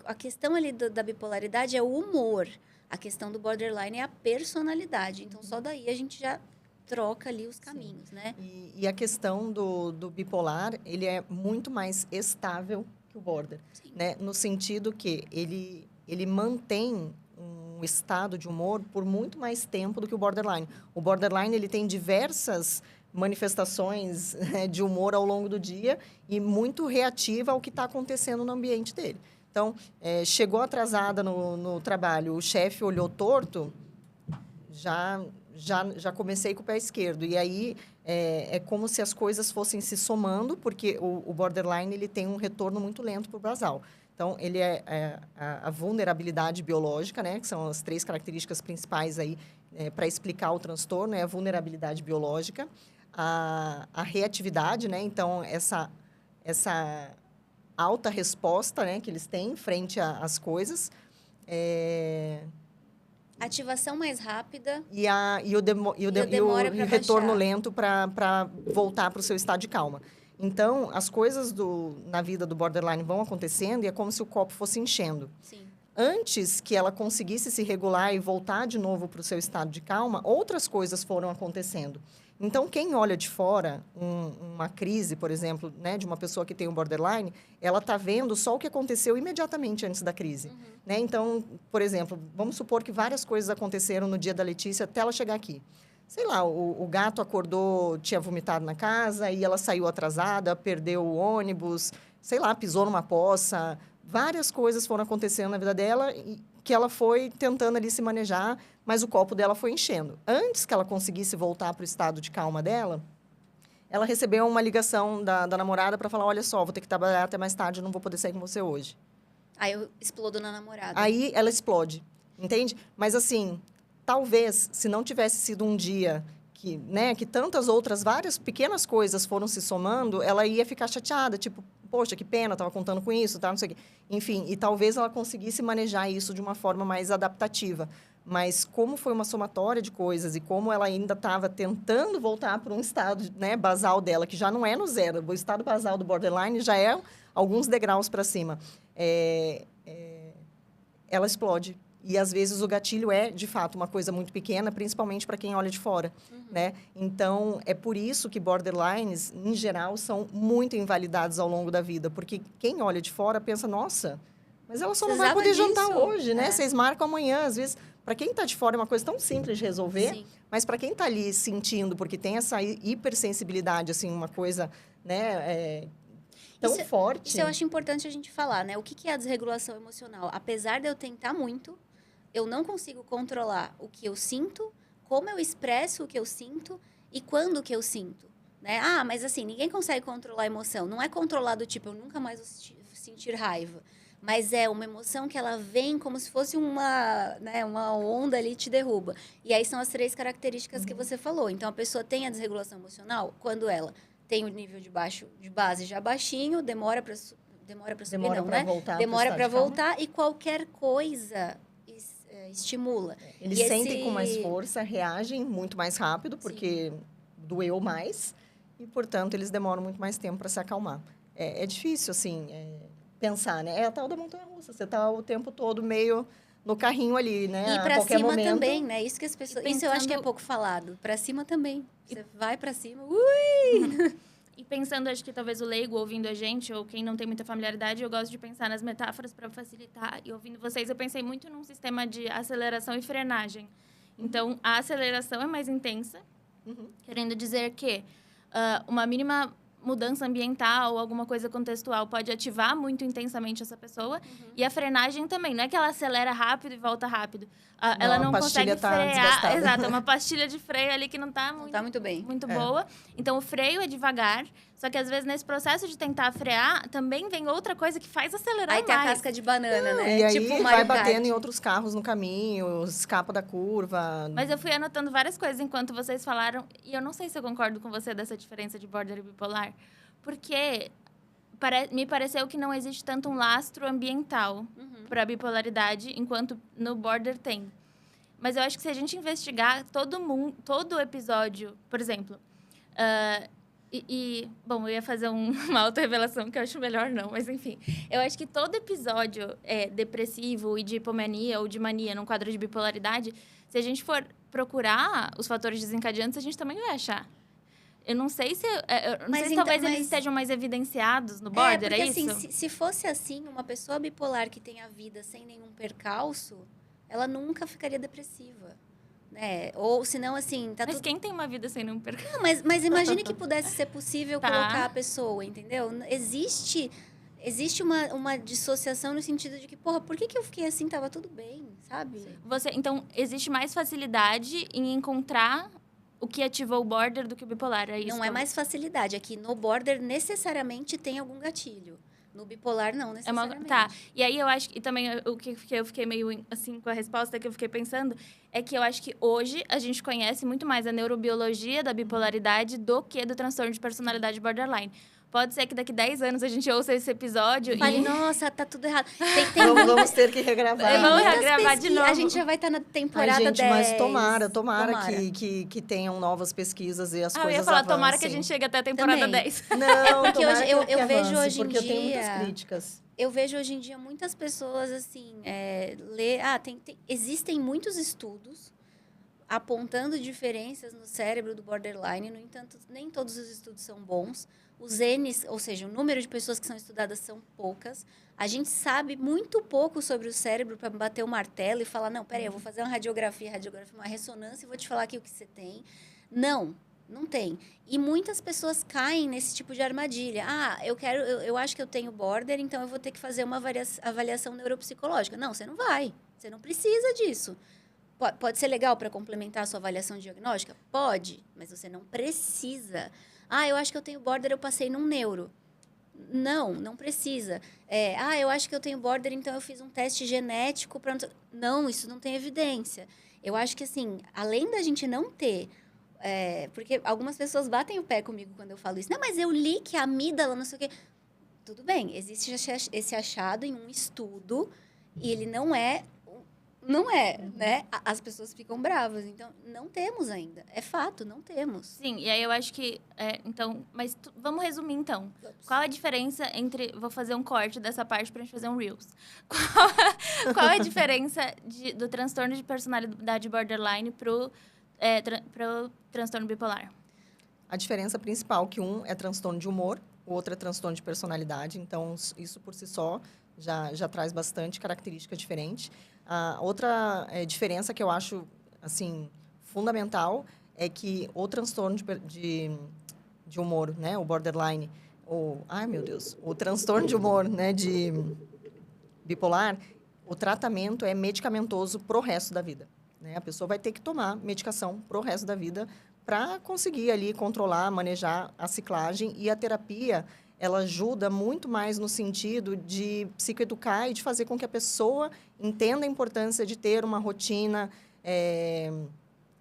A questão ali da bipolaridade é o humor. A questão do borderline é a personalidade. Então, só daí a gente já troca ali os caminhos, né? E a questão do bipolar, ele é muito mais estável que o border, né? No sentido que ele mantém um estado de humor por muito mais tempo do que o borderline. O borderline, ele tem diversas manifestações de humor ao longo do dia e muito reativa ao que está acontecendo no ambiente dele. Então, chegou atrasada no trabalho, o chefe olhou torto, já comecei com o pé esquerdo. E aí, é como se as coisas fossem se somando, porque o borderline ele tem um retorno muito lento para o basal. Então, ele a vulnerabilidade biológica, né, que são as 3 características principais aí para explicar o transtorno, é a vulnerabilidade biológica, a reatividade, né, então, essa alta resposta, né, que eles têm frente às coisas. Ativação mais rápida. E o retorno lento para voltar para o seu estado de calma. Então, as coisas na vida do borderline vão acontecendo e é como se o copo fosse enchendo. Sim. Antes que ela conseguisse se regular e voltar de novo para o seu estado de calma, outras coisas foram acontecendo. Então, quem olha de fora uma crise, por exemplo, né, de uma pessoa que tem um borderline, ela está vendo só o que aconteceu imediatamente antes da crise. Né? Então, por exemplo, vamos supor que várias coisas aconteceram no dia da Letícia até ela chegar aqui. Sei lá, o gato acordou, tinha vomitado na casa e ela saiu atrasada, perdeu o ônibus, sei lá, pisou numa poça, várias coisas foram acontecendo na vida dela e que ela foi tentando ali se manejar, mas o copo dela foi enchendo. Antes que ela conseguisse voltar para o estado de calma dela, ela recebeu uma ligação da namorada para falar, olha só, vou ter que trabalhar até mais tarde, não vou poder sair com você hoje. Aí eu explodo na namorada. Aí ela explode, entende? Mas assim, talvez, se não tivesse sido um dia que, né, que tantas outras, várias pequenas coisas foram se somando, ela ia ficar chateada, tipo, poxa, que pena, estava contando com isso, tá, não sei o quê. Enfim, e talvez ela conseguisse manejar isso de uma forma mais adaptativa. Mas como foi uma somatória de coisas e como ela ainda estava tentando voltar para um estado, né, basal dela, que já não é no zero, o estado basal do borderline já é alguns degraus para cima, ela explode. E, às vezes, o gatilho é, de fato, uma coisa muito pequena, principalmente para quem olha de fora, né? Então, é por isso que borderlines, em geral, são muito invalidados ao longo da vida. Porque quem olha de fora pensa, nossa, mas ela só não vai poder jantar hoje, né? Vocês marcam amanhã. Às vezes, para quem está de fora, é uma coisa tão simples de resolver. Sim. Mas, para quem está ali sentindo, porque tem essa hipersensibilidade, assim, uma coisa, né... tão forte. Isso eu acho importante a gente falar, né? O que é a desregulação emocional? Apesar de eu tentar muito, eu não consigo controlar o que eu sinto, como eu expresso o que eu sinto e quando que eu sinto, né? Ah, mas assim, ninguém consegue controlar a emoção. Não é controlar do tipo, eu nunca mais vou sentir raiva. Mas é uma emoção que ela vem como se fosse uma onda ali e te derruba. E aí são as 3 características que você falou. Então, a pessoa tem a desregulação emocional quando ela tem o nível de base já baixinho, demora para subir, não, né? Demora para voltar e qualquer coisa estimula. Eles sentem com mais força, reagem muito mais rápido, porque doeu mais, e, portanto, eles demoram muito mais tempo para se acalmar. É difícil, assim, pensar, né? É a tal da montanha-russa, você está o tempo todo meio no carrinho ali, né? E para cima também, né? Isso que as pessoas... Isso eu acho que é pouco falado. Para cima também. Você vai para cima, ui! E pensando, acho que talvez o leigo ouvindo a gente, ou quem não tem muita familiaridade, eu gosto de pensar nas metáforas para facilitar. E ouvindo vocês, eu pensei muito num sistema de aceleração e frenagem. Então, a aceleração é mais intensa, querendo dizer que uma mínima mudança ambiental ou alguma coisa contextual pode ativar muito intensamente essa pessoa. E a frenagem também. Não é que ela acelera rápido e volta rápido. Ela não consegue frear. Exato, é uma pastilha de freio ali que não está muito bem. Muito boa. Então, o freio é devagar. Só que, às vezes, nesse processo de tentar frear, também vem outra coisa que faz acelerar mais. Aí tem a casca de banana, né? E aí vai batendo em outros carros no caminho, escapa da curva. Mas eu fui anotando várias coisas enquanto vocês falaram. E eu não sei se eu concordo com você dessa diferença de border e bipolar. Porque me pareceu que não existe tanto um lastro ambiental para a bipolaridade, enquanto no border tem. Mas eu acho que se a gente investigar todo episódio, por exemplo... bom, eu ia fazer uma auto-revelação que eu acho melhor não, mas enfim. Eu acho que todo episódio depressivo e de hipomania ou de mania num quadro de bipolaridade, se a gente for procurar os fatores desencadeantes, a gente também vai achar. Eu não sei se... talvez eles estejam mais evidenciados no border, porque, isso? Assim, se fosse assim, uma pessoa bipolar que tem a vida sem nenhum percalço, ela nunca ficaria depressiva. Né? Ou, senão, assim... Mas quem tem uma vida sem nenhum percalço? Não, mas imagine que pudesse ser possível colocar a pessoa, entendeu? Existe uma dissociação no sentido de que, porra, por que eu fiquei assim? Tava tudo bem, sabe? Então, existe mais facilidade em encontrar o que ativou o border do que o bipolar, é isso? Não é mais facilidade. Aqui no border, necessariamente, tem algum gatilho. No bipolar, não necessariamente. Tá. E aí, eu acho que... E também, o que eu fiquei meio, assim, com a resposta que eu fiquei pensando... É que eu acho que hoje, a gente conhece muito mais a neurobiologia da bipolaridade do que do transtorno de personalidade borderline. Pode ser que daqui 10 anos a gente ouça esse episódio e... nossa, tá tudo errado. Vamos ter que regravar. Vamos regravar de novo. A gente já vai estar na temporada 10. Mas tomara. Que tenham novas pesquisas e as coisas eu ia falar, avancem. tomara que a gente chegue até a temporada 10. Não, porque hoje, eu vejo hoje em dia... Porque eu tenho muitas críticas. Eu vejo hoje em dia muitas pessoas, assim, existem muitos estudos apontando diferenças no cérebro do borderline. No entanto, nem todos os estudos são bons. Os N's, ou seja, o número de pessoas que são estudadas são poucas. A gente sabe muito pouco sobre o cérebro para bater o martelo e falar, não, peraí, eu vou fazer uma radiografia, uma ressonância e vou te falar aqui o que você tem. Não, Não tem. E muitas pessoas caem nesse tipo de armadilha. Eu acho que eu tenho border, então eu vou ter que fazer uma avaliação neuropsicológica. Não, você não vai. Você não precisa disso. Pode ser legal para complementar a sua avaliação diagnóstica? Pode, mas você não precisa. Eu acho que eu tenho border, eu passei num neuro. Não precisa. Eu acho que eu tenho border, então eu fiz um teste genético para... Não, isso não tem evidência. Eu acho que, assim, além da gente não ter... porque algumas pessoas batem o pé comigo quando eu falo isso. Não, mas eu li que a amígdala, não sei o quê. Tudo bem, existe esse achado em um estudo e ele não é, né? As pessoas ficam bravas. Então, não temos ainda. É fato, não temos. Sim, e aí eu acho que... então, mas vamos resumir, então. Qual a diferença entre... Vou fazer um corte dessa parte pra gente fazer um Reels. Qual a diferença do transtorno de personalidade borderline pro transtorno bipolar? A diferença principal é que um é transtorno de humor, o outro é transtorno de personalidade. Então, isso por si só já traz bastante característica diferente. A outra diferença que eu acho, assim, fundamental é que o transtorno de humor, né, o borderline, o transtorno de humor, né, de bipolar, o tratamento é medicamentoso pro resto da vida, né? A pessoa vai ter que tomar medicação pro resto da vida para conseguir ali controlar, manejar a ciclagem, e a terapia ela ajuda muito mais no sentido de psicoeducar e de fazer com que a pessoa entenda a importância de ter uma rotina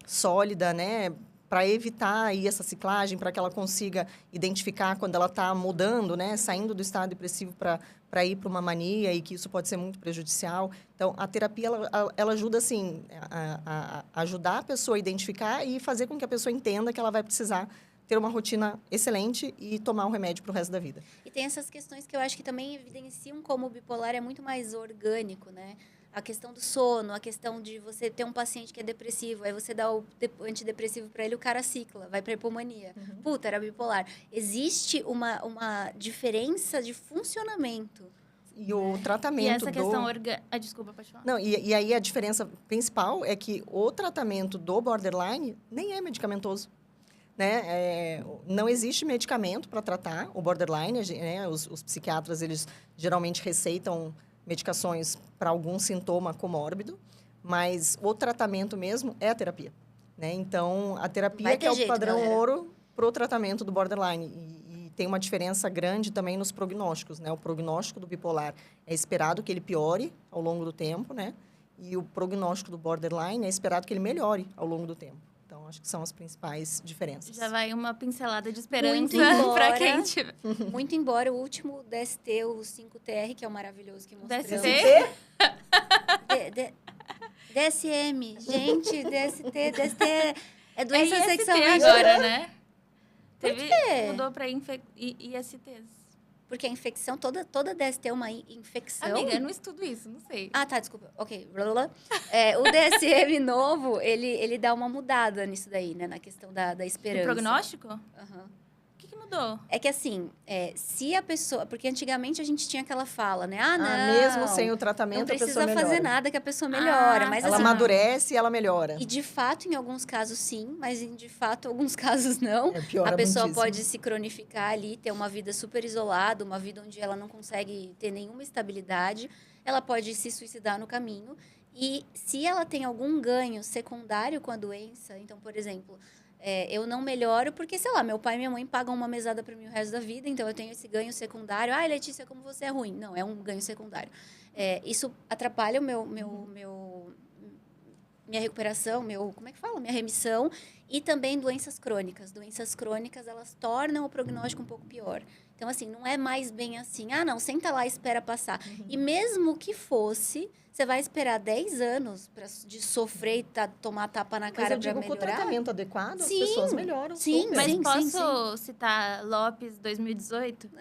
sólida, né? Para evitar aí essa ciclagem, para que ela consiga identificar quando ela está mudando, né? Saindo do estado depressivo para ir para uma mania, e que isso pode ser muito prejudicial. Então, a terapia, ela ajuda, assim, a ajudar a pessoa a identificar e fazer com que a pessoa entenda que ela vai precisar ter uma rotina excelente e tomar um remédio para o resto da vida. E tem essas questões que eu acho que também evidenciam como o bipolar é muito mais orgânico, né? A questão do sono, a questão de você ter um paciente que é depressivo, aí você dá o antidepressivo para ele, o cara cicla, vai para hipomania. Puta, era bipolar. Existe uma diferença de funcionamento. E o tratamento E essa questão desculpa, pode falar. Não, e aí a diferença principal é que o tratamento do borderline nem é medicamentoso. Né? Não existe medicamento para tratar o borderline, né? Os psiquiatras, eles geralmente receitam medicações para algum sintoma comórbido, mas o tratamento mesmo é a terapia, né? Então, a terapia que é o padrão ouro para o tratamento do borderline. E tem uma diferença grande também nos prognósticos, né? O prognóstico do bipolar é esperado que ele piore ao longo do tempo, né? E o prognóstico do borderline é esperado que ele melhore ao longo do tempo. Então, acho que são as principais diferenças. Já vai uma pincelada de esperança para quem tiver. Muito embora o último DST, o 5TR, que é o maravilhoso que mostrou. DST? DSM. Gente, DST é doença sexualmente... agora, né? Por quê? Mudou para ISTs. Porque a infecção, toda DST é uma infecção. Amiga, eu não estudo isso, não sei. Tá, desculpa. Ok. O DSM novo, ele dá uma mudada nisso daí, né? Na questão da esperança. O prognóstico? Aham. O que mudou? É que assim, se a pessoa... Porque antigamente a gente tinha aquela fala, né? Não, mesmo sem o tratamento, a pessoa melhora. Não precisa fazer nada que a pessoa melhora. Mas, ela assim, amadurece e ela melhora. E de fato, em alguns casos, sim. Mas de fato, em alguns casos, não. Piora a pessoa muitíssimo. pode se cronificar ali, ter uma vida super isolada, uma vida onde ela não consegue ter nenhuma estabilidade. Ela pode se suicidar no caminho. E se ela tem algum ganho secundário com a doença... Então, por exemplo... eu não melhoro porque, sei lá, meu pai e minha mãe pagam uma mesada para mim o resto da vida, então eu tenho esse ganho secundário. Letícia, como você é ruim. Não, é um ganho secundário. Isso atrapalha minha recuperação, como é que fala? Minha remissão. E também doenças crônicas. Doenças crônicas, elas tornam o prognóstico um pouco pior. Então, assim, não é mais bem assim. Não, senta lá e espera passar. E mesmo que fosse... Você vai esperar 10 anos de sofrer e tomar tapa na cara para melhorar? Com o tratamento adequado, sim, as pessoas melhoram. Sim, super. Mas posso citar Lopes 2018?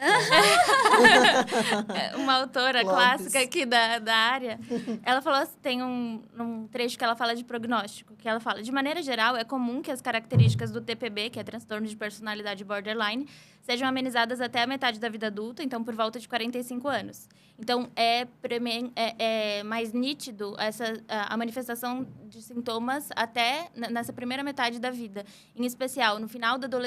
Uma autora clássica aqui da área. Ela falou assim, tem um trecho que ela fala de prognóstico, que ela fala, de maneira geral, é comum que as características do TPB, que é transtorno de personalidade borderline, sejam amenizadas até a metade da vida adulta, então por volta de 45 anos. Então, é mais nítido a manifestação de sintomas até nessa primeira metade da vida. Em especial,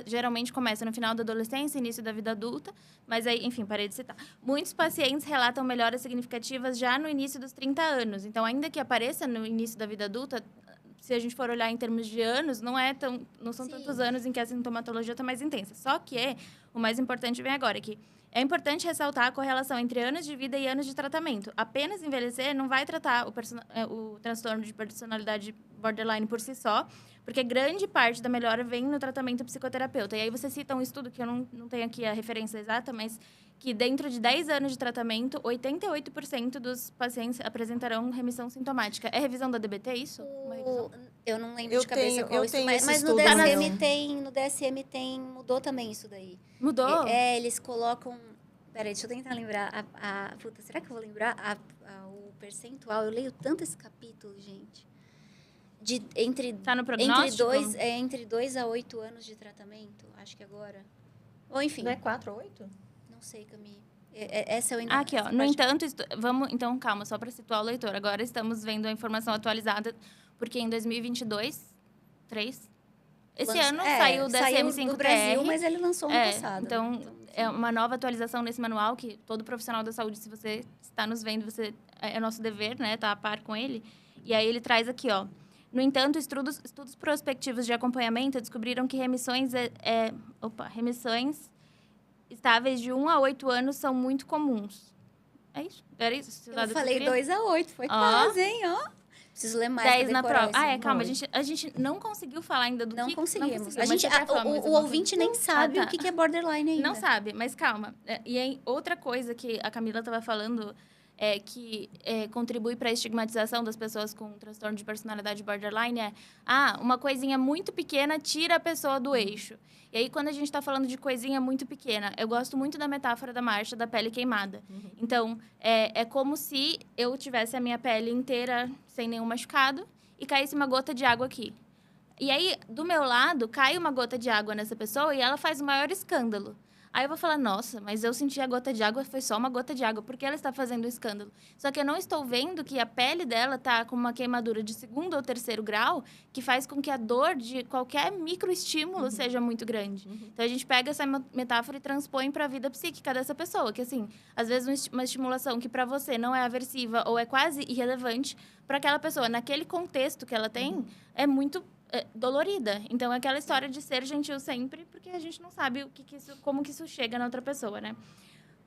geralmente começa no final da adolescência, início da vida adulta, mas aí, enfim, parei de citar. Muitos pacientes relatam melhoras significativas já no início dos 30 anos. Então, ainda que apareça no início da vida adulta, se a gente for olhar em termos de anos, não são tantos anos em que a sintomatologia está mais intensa. Só que o mais importante vem agora, que é importante ressaltar a correlação entre anos de vida e anos de tratamento. Apenas envelhecer não vai tratar o transtorno de personalidade borderline por si só, porque grande parte da melhora vem no tratamento psicoterapeuta. E aí você cita um estudo, que eu não tenho aqui a referência exata, mas que dentro de 10 anos de tratamento, 88% dos pacientes apresentarão remissão sintomática. É revisão da DBT, isso? Uma revisão? Eu não lembro de cabeça qual isso, mas no DSM mudou também isso daí. Mudou? Eles colocam... Peraí, deixa eu tentar lembrar. Puta, será que eu vou lembrar o percentual? Eu leio tanto esse capítulo, gente. Tá no prognóstico? Entre 2 a 8 anos de tratamento, acho que agora. Ou enfim. Não é 4 ou 8? Não sei, Camille. Essa eu ainda... Aqui, ó. No entanto, vamos... Então, calma, só para situar o leitor. Agora estamos vendo a informação atualizada, porque em 2022, esse ano saiu o DSM-5 do Brasil, mas ele lançou ano passado. Então, é uma nova atualização nesse manual que todo profissional da saúde, se você está nos vendo, é nosso dever, né? Tá a par com ele. E aí ele traz aqui, ó. No entanto, estudos prospectivos de acompanhamento descobriram que remissões estáveis de 1 a 8 anos são muito comuns. É isso? Era isso? Eu falei 2 a 8, foi quase, hein? Ó. Preciso ler mais 10 na prova. Calma, a gente não conseguiu falar ainda do que... Não conseguimos. O ouvinte nem sabe o que é borderline ainda. Não sabe, mas calma. E aí, outra coisa que a Camila estava falando... que contribui para a estigmatização das pessoas com transtorno de personalidade borderline uma coisinha muito pequena tira a pessoa do eixo. E aí, quando a gente está falando de coisinha muito pequena, eu gosto muito da metáfora da marcha da pele queimada. Uhum. Então, é como se eu tivesse a minha pele inteira sem nenhum machucado e caísse uma gota de água aqui. E aí, do meu lado, cai uma gota de água nessa pessoa e ela faz o maior escândalo. Aí eu vou falar, nossa, mas eu senti a gota de água, foi só uma gota de água, porque ela está fazendo o escândalo. Só que eu não estou vendo que a pele dela está com uma queimadura de 2º ou 3º grau, que faz com que a dor de qualquer microestímulo seja muito grande. Então, a gente pega essa metáfora e transpõe para a vida psíquica dessa pessoa, que, assim, às vezes uma estimulação que para você não é aversiva ou é quase irrelevante, para aquela pessoa, naquele contexto que ela tem, é muito... dolorida. Então, é aquela história de ser gentil sempre, porque a gente não sabe como que isso chega na outra pessoa, né?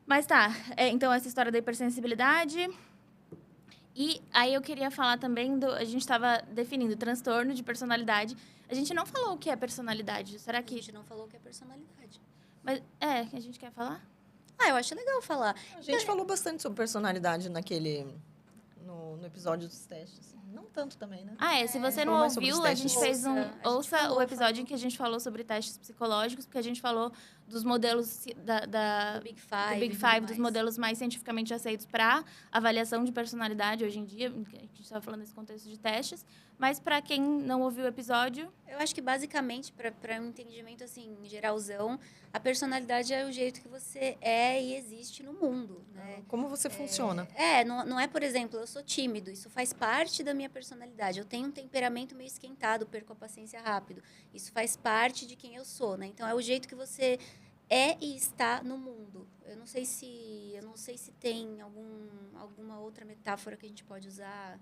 Mas tá. Então, essa história da hipersensibilidade. E aí eu queria falar também a gente estava definindo transtorno de personalidade. A gente não falou o que é personalidade. Será que... A gente não falou o que é personalidade. Mas, a gente quer falar? Eu acho legal falar. A gente falou bastante sobre personalidade no episódio dos testes. Não tanto também, né? Se você não ouviu, a gente fez ouça o episódio em que a gente falou sobre testes psicológicos, porque a gente falou dos modelos do Big Five, dos modelos mais cientificamente aceitos para avaliação de personalidade hoje em dia. A gente estava falando nesse contexto de testes. Mas, para quem não ouviu o episódio... Eu acho que, basicamente, para um entendimento, assim, geralzão, a personalidade é o jeito que você é e existe no mundo, né? Como você funciona. Não é, por exemplo, eu sou tímido. Isso faz parte da minha personalidade. Eu tenho um temperamento meio esquentado, perco a paciência rápido. Isso faz parte de quem eu sou, né? Então, é o jeito que você é e está no mundo. Eu não sei se tem alguma outra metáfora que a gente pode usar...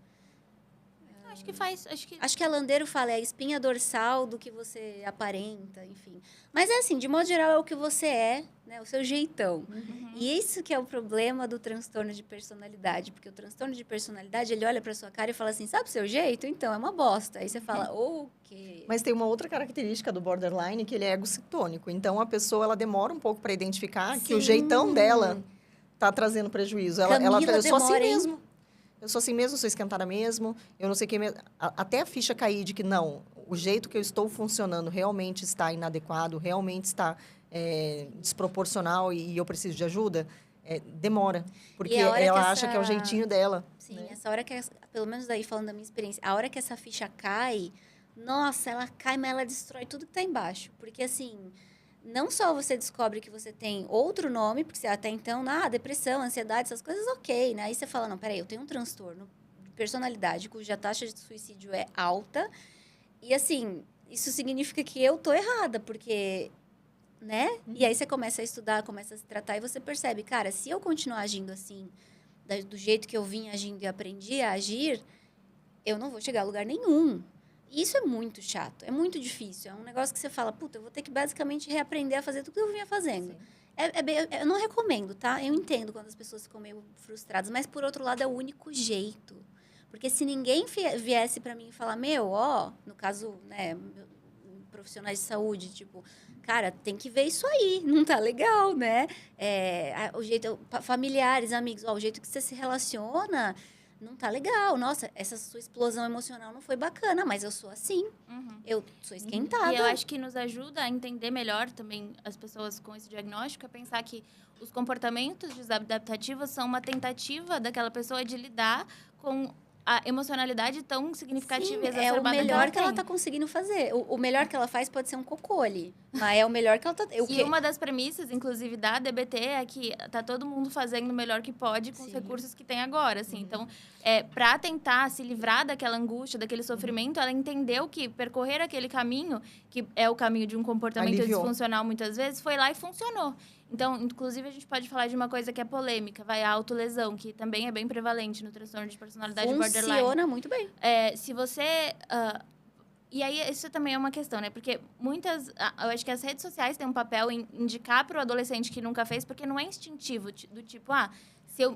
Acho que a Landeiro fala, é a espinha dorsal do que você aparenta, enfim. Mas assim, de modo geral, é o que você é, né? O seu jeitão. Uhum. E isso que é o problema do transtorno de personalidade. Porque o transtorno de personalidade, ele olha pra sua cara e fala assim, sabe o seu jeito? Então, é uma bosta. Aí você fala, ok. Mas tem uma outra característica do borderline, que ele é egocitônico. Então, a pessoa, ela demora um pouco para identificar que o jeitão dela tá trazendo prejuízo. Ela eu sou assim mesmo. Eu sou assim mesmo, sou esquentada mesmo, eu não sei o que mesmo. Até a ficha cair de que não, o jeito que eu estou funcionando realmente está inadequado, realmente está desproporcional e eu preciso de ajuda, demora. Porque ela acha que é o jeitinho dela. Sim, né? Essa hora pelo menos daí falando da minha experiência, a hora que essa ficha cai, nossa, ela cai, mas ela destrói tudo que tá embaixo. Porque, assim, não só você descobre que você tem outro nome, porque você até então, depressão, ansiedade, essas coisas, ok, né? Aí você fala, não, peraí, eu tenho um transtorno de personalidade cuja taxa de suicídio é alta. E, assim, isso significa que eu tô errada, porque, né? E aí você começa a estudar, começa a se tratar e você percebe, cara, se eu continuar agindo assim, do jeito que eu vim agindo e aprendi a agir, eu não vou chegar a lugar nenhum. E isso é muito chato, é muito difícil. É um negócio que você fala, puta, eu vou ter que basicamente reaprender a fazer tudo que eu vinha fazendo. Eu não recomendo, tá? Eu entendo quando as pessoas ficam meio frustradas, mas por outro lado é o único jeito. Porque se ninguém viesse para mim e falar, no caso, né, profissionais de saúde, tipo, cara, tem que ver isso aí, não tá legal, né? O jeito, familiares, amigos, o jeito que você se relaciona não tá legal. Nossa, essa sua explosão emocional não foi bacana, mas eu sou assim. Eu sou esquentada. E eu acho que nos ajuda a entender melhor também as pessoas com esse diagnóstico, a pensar que os comportamentos desadaptativos são uma tentativa daquela pessoa de lidar com a emocionalidade tão significativa e exacerbada. É o melhor que ela tá conseguindo fazer. O melhor que ela faz pode ser um cocô ali. Mas é o melhor que ela tá... E uma das premissas, inclusive, da DBT é que tá todo mundo fazendo o melhor que pode com os recursos que tem agora, assim. Então, pra tentar se livrar daquela angústia, daquele sofrimento, ela entendeu que percorrer aquele caminho, que é o caminho de um comportamento disfuncional muitas vezes, foi lá e funcionou. Então, inclusive, a gente pode falar de uma coisa que é polêmica, a autolesão, que também é bem prevalente no transtorno de personalidade borderline. Funciona muito bem. Se você... E aí, isso também é uma questão, né? Porque eu acho que as redes sociais têm um papel em indicar para o adolescente que nunca fez, porque não é instintivo, do tipo,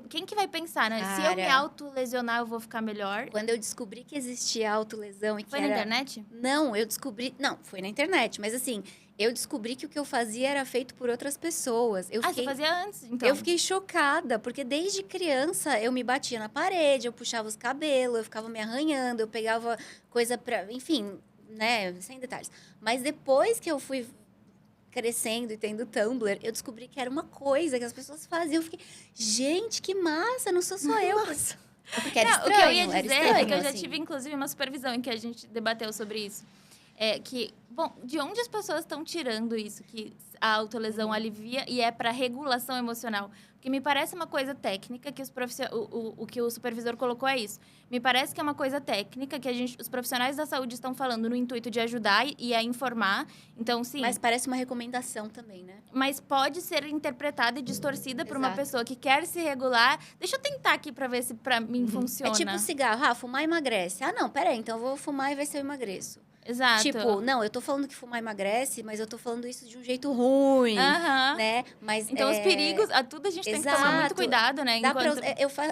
quem que vai pensar, né? Cara, se eu me autolesionar, eu vou ficar melhor. Quando eu descobri que existia autolesão e que Foi na internet? Não, eu descobri... Não, foi na internet, mas assim... Eu descobri que o que eu fazia era feito por outras pessoas. Você fazia antes, então? Eu fiquei chocada, porque desde criança eu me batia na parede, eu puxava os cabelos, eu ficava me arranhando, eu pegava coisa pra... Enfim, né, sem detalhes. Mas depois que eu fui crescendo e tendo Tumblr, eu descobri que era uma coisa que as pessoas faziam. Eu fiquei, gente, que massa, não sou só eu. Porque era estranho. O que eu ia dizer é que eu já assim. tive, inclusive, uma supervisão em que a gente debateu sobre isso. De onde as pessoas estão tirando isso, que a autolesão alivia e é para regulação emocional? Porque me parece uma coisa técnica, que o que o supervisor colocou é isso. Me parece que é uma coisa técnica, que os profissionais da saúde estão falando no intuito de ajudar e a informar. Então, sim. Mas parece uma recomendação também, né? Mas pode ser interpretada e distorcida por uma pessoa que quer se regular. Deixa eu tentar aqui para ver se para mim funciona. É tipo cigarro. Fumar emagrece. Não, peraí, então eu vou fumar e ver se eu emagreço. Exato. Tipo, não, eu tô falando que fumar emagrece, mas eu tô falando isso de um jeito ruim, né? Mas, então, os perigos, tudo a gente tem que tomar muito cuidado, né?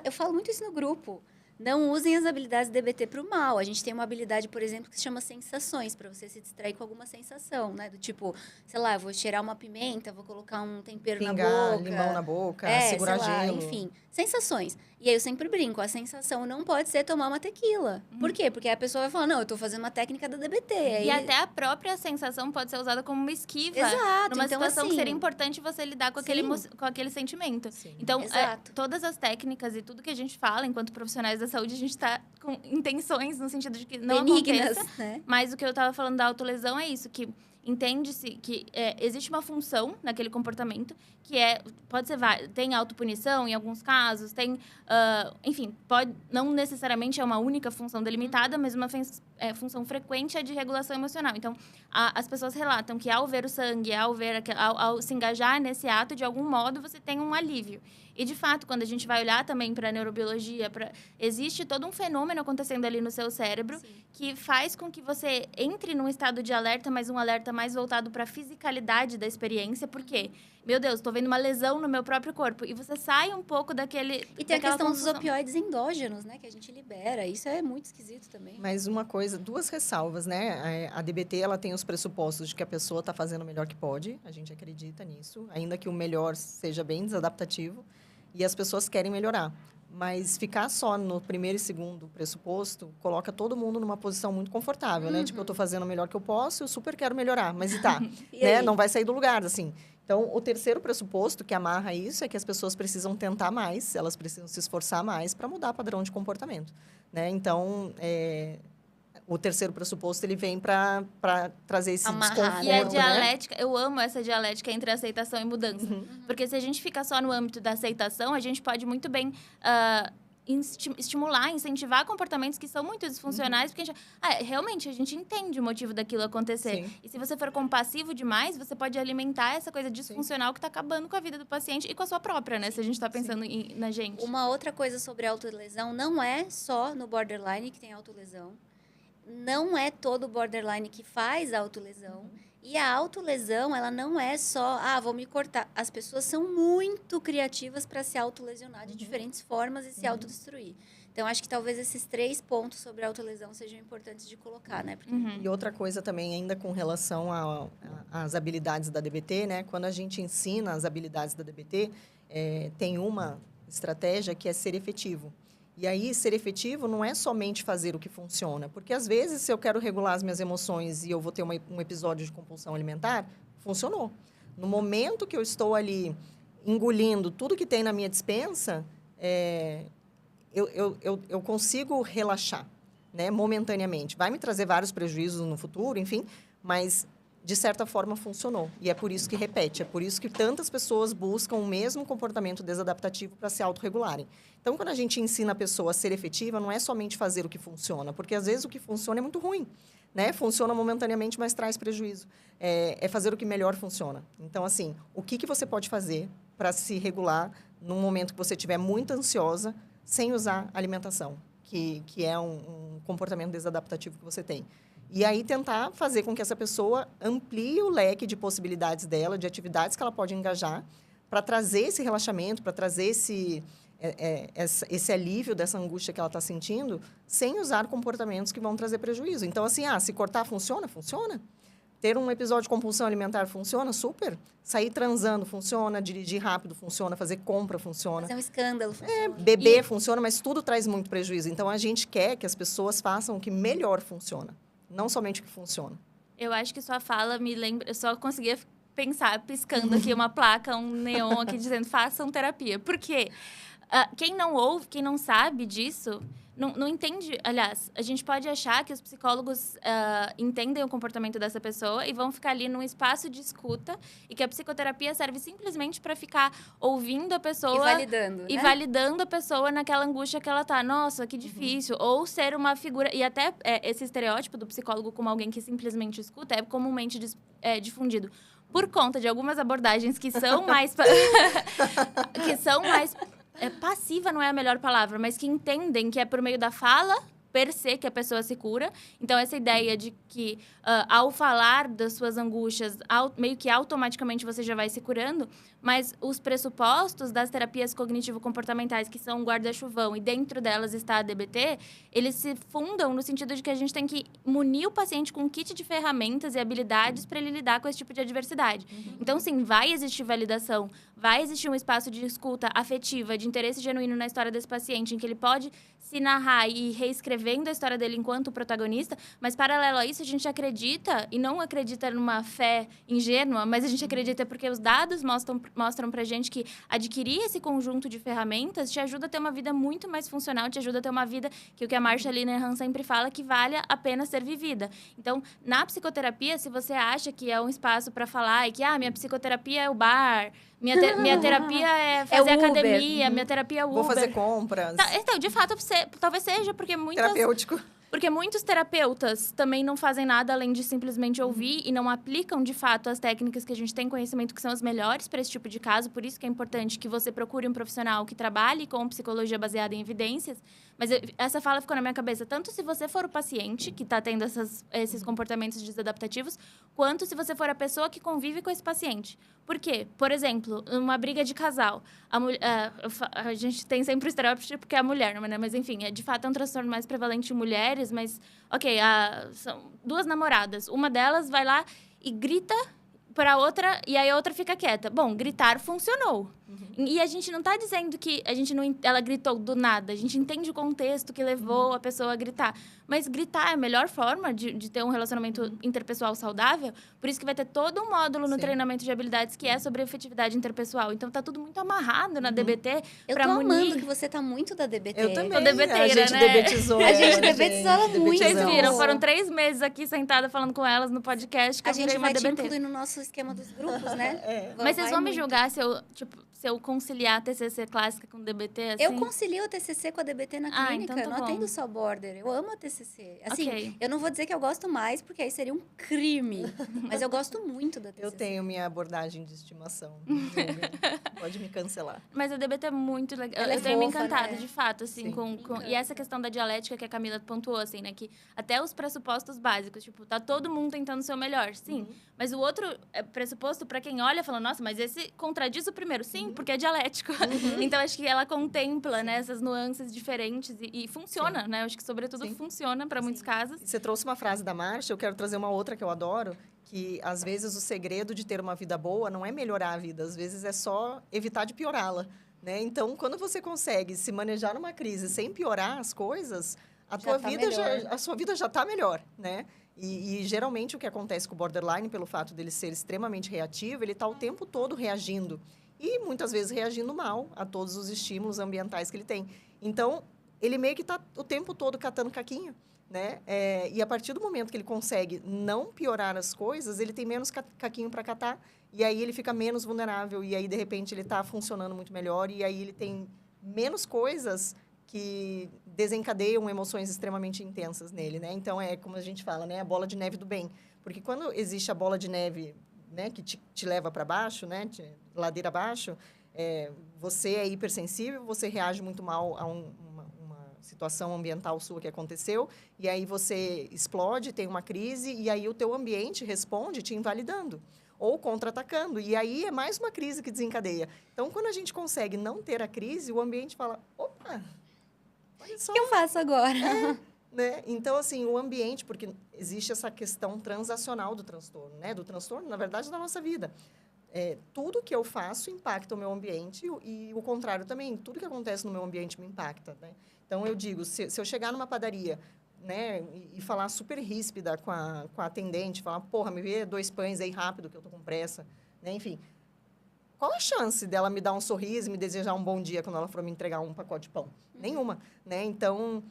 Eu falo muito isso no grupo. Não usem as habilidades DBT para o mal. A gente tem uma habilidade, por exemplo, que se chama sensações, para você se distrair com alguma sensação, né? Do tipo, sei lá, eu vou cheirar uma pimenta, vou colocar um tempero na boca. Limão na boca, segurar gelo. Enfim, sensações. E aí eu sempre brinco, a sensação não pode ser tomar uma tequila. Por quê? Porque a pessoa vai falar, não, eu tô fazendo uma técnica da DBT. E até a própria sensação pode ser usada como uma esquiva. Exato. Numa então, situação assim, que seria importante você lidar com aquele sentimento. Sim. Então, todas as técnicas e tudo que a gente fala, enquanto profissionais da saúde, a gente tá com intenções no sentido de que não benignas, aconteça. né? Mas o que eu tava falando da autolesão é isso, que entende-se que existe uma função naquele comportamento, que pode ser tem autopunição em alguns casos, tem, enfim, não necessariamente é uma única função delimitada, mas uma função frequente é de regulação emocional. Então, as pessoas relatam que ao ver o sangue, ao se engajar nesse ato, de algum modo, você tem um alívio. E, de fato, quando a gente vai olhar também para a neurobiologia, existe todo um fenômeno acontecendo ali no seu cérebro que faz com que você entre num estado de alerta, mas um alerta mais voltado para a fisicalidade da experiência. Por quê? Meu Deus, estou vendo uma lesão no meu próprio corpo. E você sai um pouco daquele... E tem a questão dos opioides endógenos, né? Que a gente libera. Isso é muito esquisito também. Mas uma coisa, duas ressalvas, né? A DBT, ela tem os pressupostos de que a pessoa está fazendo o melhor que pode. A gente acredita nisso. Ainda que o melhor seja bem desadaptativo. E as pessoas querem melhorar. Mas ficar só no primeiro e segundo pressuposto coloca todo mundo numa posição muito confortável, né? Tipo, eu estou fazendo o melhor que eu posso, eu super quero melhorar, mas né? Não vai sair do lugar, assim. Então, o terceiro pressuposto que amarra isso é que as pessoas precisam tentar mais, elas precisam se esforçar mais para mudar padrão de comportamento, né? Então, o terceiro pressuposto, ele vem para trazer esse Amarrar. desconforto, E a né? dialética, eu amo essa dialética entre aceitação e mudança. Porque se a gente fica só no âmbito da aceitação, a gente pode muito bem estimular, incentivar comportamentos que são muito disfuncionais, porque realmente a gente entende o motivo daquilo acontecer. Sim. E se você for compassivo demais, você pode alimentar essa coisa disfuncional que está acabando com a vida do paciente e com a sua própria, né? Se a gente está pensando na gente. Uma outra coisa sobre autolesão, não é só no borderline que tem autolesão. Não é todo borderline que faz autolesão. E a autolesão, ela não é só, vou me cortar. As pessoas são muito criativas para se autolesionar de diferentes formas e se autodestruir. Então, acho que talvez esses 3 pontos sobre a autolesão sejam importantes de colocar, né? Porque... E outra coisa também, ainda com relação às habilidades da DBT, né? Quando a gente ensina as habilidades da DBT, tem uma estratégia que é ser efetivo. E aí, ser efetivo não é somente fazer o que funciona. Porque, às vezes, se eu quero regular as minhas emoções e eu vou ter um episódio de compulsão alimentar, funcionou. No momento que eu estou ali engolindo tudo que tem na minha despensa, eu consigo relaxar, né, momentaneamente. Vai me trazer vários prejuízos no futuro, enfim, mas, de certa forma, funcionou. E é por isso que repete. É por isso que tantas pessoas buscam o mesmo comportamento desadaptativo para se autorregularem. Então, quando a gente ensina a pessoa a ser efetiva, não é somente fazer o que funciona, porque, às vezes, o que funciona é muito ruim, né? Funciona momentaneamente, mas traz prejuízo. É fazer o que melhor funciona. Então, assim, o que você pode fazer para se regular num momento que você estiver muito ansiosa, sem usar alimentação, que é um comportamento desadaptativo que você tem. E aí, tentar fazer com que essa pessoa amplie o leque de possibilidades dela, de atividades que ela pode engajar, para trazer esse relaxamento, para trazer esse alívio dessa angústia que ela está sentindo, sem usar comportamentos que vão trazer prejuízo. Então, assim, se cortar funciona? Funciona. Ter um episódio de compulsão alimentar funciona? Super. Sair transando funciona, dirigir rápido funciona, fazer compra funciona. Fazer um escândalo funciona. Beber funciona, mas tudo traz muito prejuízo. Então, a gente quer que as pessoas façam o que melhor funciona, não somente o que funciona. Eu acho que sua fala me lembra... Eu só conseguia pensar, piscando aqui uma placa, um neon aqui, dizendo, façam terapia. Por quê? Quem não ouve, quem não sabe disso, não entende... Aliás, a gente pode achar que os psicólogos entendem o comportamento dessa pessoa e vão ficar ali num espaço de escuta e que a psicoterapia serve simplesmente para ficar ouvindo a pessoa... E validando, a pessoa naquela angústia que ela tá. Nossa, que difícil. Ou ser uma figura... E até esse estereótipo do psicólogo como alguém que simplesmente escuta é comumente difundido. Por conta de algumas abordagens que são mais... passiva não é a melhor palavra, mas que entendem que é por meio da fala, per se, que a pessoa se cura. Então, essa ideia de que, ao falar das suas angústias, meio que automaticamente você já vai se curando, mas os pressupostos das terapias cognitivo-comportamentais, que são um guarda-chuvão, e dentro delas está a DBT, eles se fundam no sentido de que a gente tem que munir o paciente com um kit de ferramentas e habilidades para ele lidar com esse tipo de adversidade. Então, sim, vai existir validação, vai existir um espaço de escuta afetiva, de interesse genuíno na história desse paciente, em que ele pode se narrar e ir reescrevendo a história dele enquanto protagonista, mas, paralelo a isso, a gente acredita, e não acredita numa fé ingênua, mas a gente acredita porque os dados mostram pra gente que adquirir esse conjunto de ferramentas te ajuda a ter uma vida muito mais funcional, te ajuda a ter uma vida que o que a Marsha Linehan sempre fala, que vale a pena ser vivida. Então, na psicoterapia, se você acha que é um espaço para falar e que, minha psicoterapia é o bar, minha terapia é fazer academia, minha terapia é Uber. Vou fazer compras. Então, de fato, talvez seja, porque terapêutico. Porque muitos terapeutas também não fazem nada além de simplesmente ouvir e não aplicam, de fato, as técnicas que a gente tem conhecimento que são as melhores para esse tipo de caso. Por isso que é importante que você procure um profissional que trabalhe com psicologia baseada em evidências. Mas essa fala ficou na minha cabeça, tanto se você for o paciente que está tendo esses comportamentos desadaptativos, quanto se você for a pessoa que convive com esse paciente. Por quê? Por exemplo, uma briga de casal. A gente tem sempre o estereótipo que é a mulher, né? Mas, enfim, de fato é um transtorno mais prevalente em mulheres, mas, ok, são 2 namoradas. Uma delas vai lá e grita para outra, e aí a outra fica quieta. Bom, gritar funcionou. E a gente não tá dizendo que ela gritou do nada. A gente entende o contexto que levou a pessoa a gritar. Mas gritar é a melhor forma de ter um relacionamento interpessoal saudável. Por isso que vai ter todo um módulo no treinamento de habilidades que é sobre efetividade interpessoal. Então, tá tudo muito amarrado na DBT. Eu tô amando que você tá muito da DBT. Eu também. Tô DBTeira, a gente né? debetizou. A gente debetizou ela muito. Vocês viram, foram 3 meses aqui sentada falando com elas no podcast. Que A eu gente virei uma vai te DBT. incluir no nosso esquema dos grupos, né? Mas vocês vão me muito. julgar se eu conciliar a TCC clássica com DBT, assim? Eu concilio a TCC com a DBT na clínica. então tá eu não bom. atendo só border. Eu amo a TCC. Assim, Ok. eu não vou dizer que eu gosto mais, porque aí seria um crime. Mas eu gosto muito da TCC. Eu tenho minha abordagem de estimação. Pode me cancelar. Mas a DBT é muito legal. Ela é Eu tenho me fofa, encantado, né? de fato, assim, Sim. com... E essa questão da dialética que a Camila pontuou, assim, né? Que até os pressupostos básicos, tipo, tá todo mundo tentando ser o melhor, sim. Mas o outro pressuposto, pra quem olha, fala, nossa, mas esse contradiz o primeiro. Sim, porque é dialético. Então, acho que ela contempla, né, essas nuances diferentes e funciona, né? Acho que, sobretudo, funciona para muitos casos. Você trouxe uma frase da Marcia, eu quero trazer uma outra que eu adoro, que às vezes o segredo de ter uma vida boa não é melhorar a vida, às vezes é só evitar de piorá-la, né? Então, quando você consegue se manejar numa crise sem piorar as coisas, a sua vida já está melhor, né? E geralmente o que acontece com o borderline, pelo fato dele ser extremamente reativo, ele está o tempo todo reagindo. E muitas vezes reagindo mal a todos os estímulos ambientais que ele tem. Então, ele meio que está o tempo todo catando caquinho, né? E a partir do momento que ele consegue não piorar as coisas, ele tem menos caquinho para catar. E aí ele fica menos vulnerável. E aí, de repente, ele está funcionando muito melhor. E aí ele tem menos coisas que desencadeiam emoções extremamente intensas nele, né? Então, é como a gente fala, né? A bola de neve do bem. Porque quando existe a bola de neve, né, que te leva para baixo, né? Ladeira abaixo, você é hipersensível, você reage muito mal a uma situação ambiental sua que aconteceu, e aí você explode, tem uma crise, e aí o teu ambiente responde te invalidando ou contra-atacando. E aí é mais uma crise que desencadeia. Então, quando a gente consegue não ter a crise, o ambiente fala, opa, olha só. O que eu faço agora? Né? Então, assim, o ambiente, porque existe essa questão transacional do transtorno, né? Do transtorno, na verdade, da nossa vida. Tudo que eu faço impacta o meu ambiente e o contrário também. Tudo que acontece no meu ambiente me impacta, né? Então, eu digo, se eu chegar numa padaria, né, e falar super ríspida com a atendente, falar, porra, me vê 2 pães aí rápido, que eu tô com pressa, né? Enfim, qual a chance dela me dar um sorriso e me desejar um bom dia quando ela for me entregar um pacote de pão? Nenhuma, né? Então,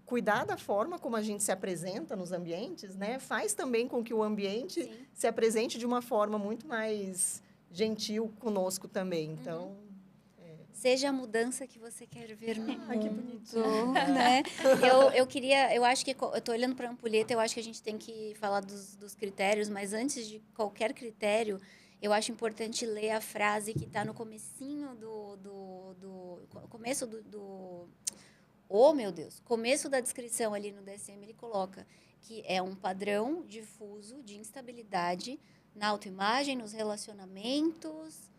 cuidar da forma como a gente se apresenta nos ambientes, né, faz também com que o ambiente se apresente de uma forma muito mais gentil conosco também. Então, seja a mudança que você quer ver no mundo. Que bonitinho. Né? Eu acho que, eu tô olhando para a ampulheta, eu acho que a gente tem que falar dos critérios, mas antes de qualquer critério, eu acho importante ler a frase que está no comecinho começo da descrição ali no DSM, ele coloca que é um padrão difuso de instabilidade na autoimagem, nos relacionamentos.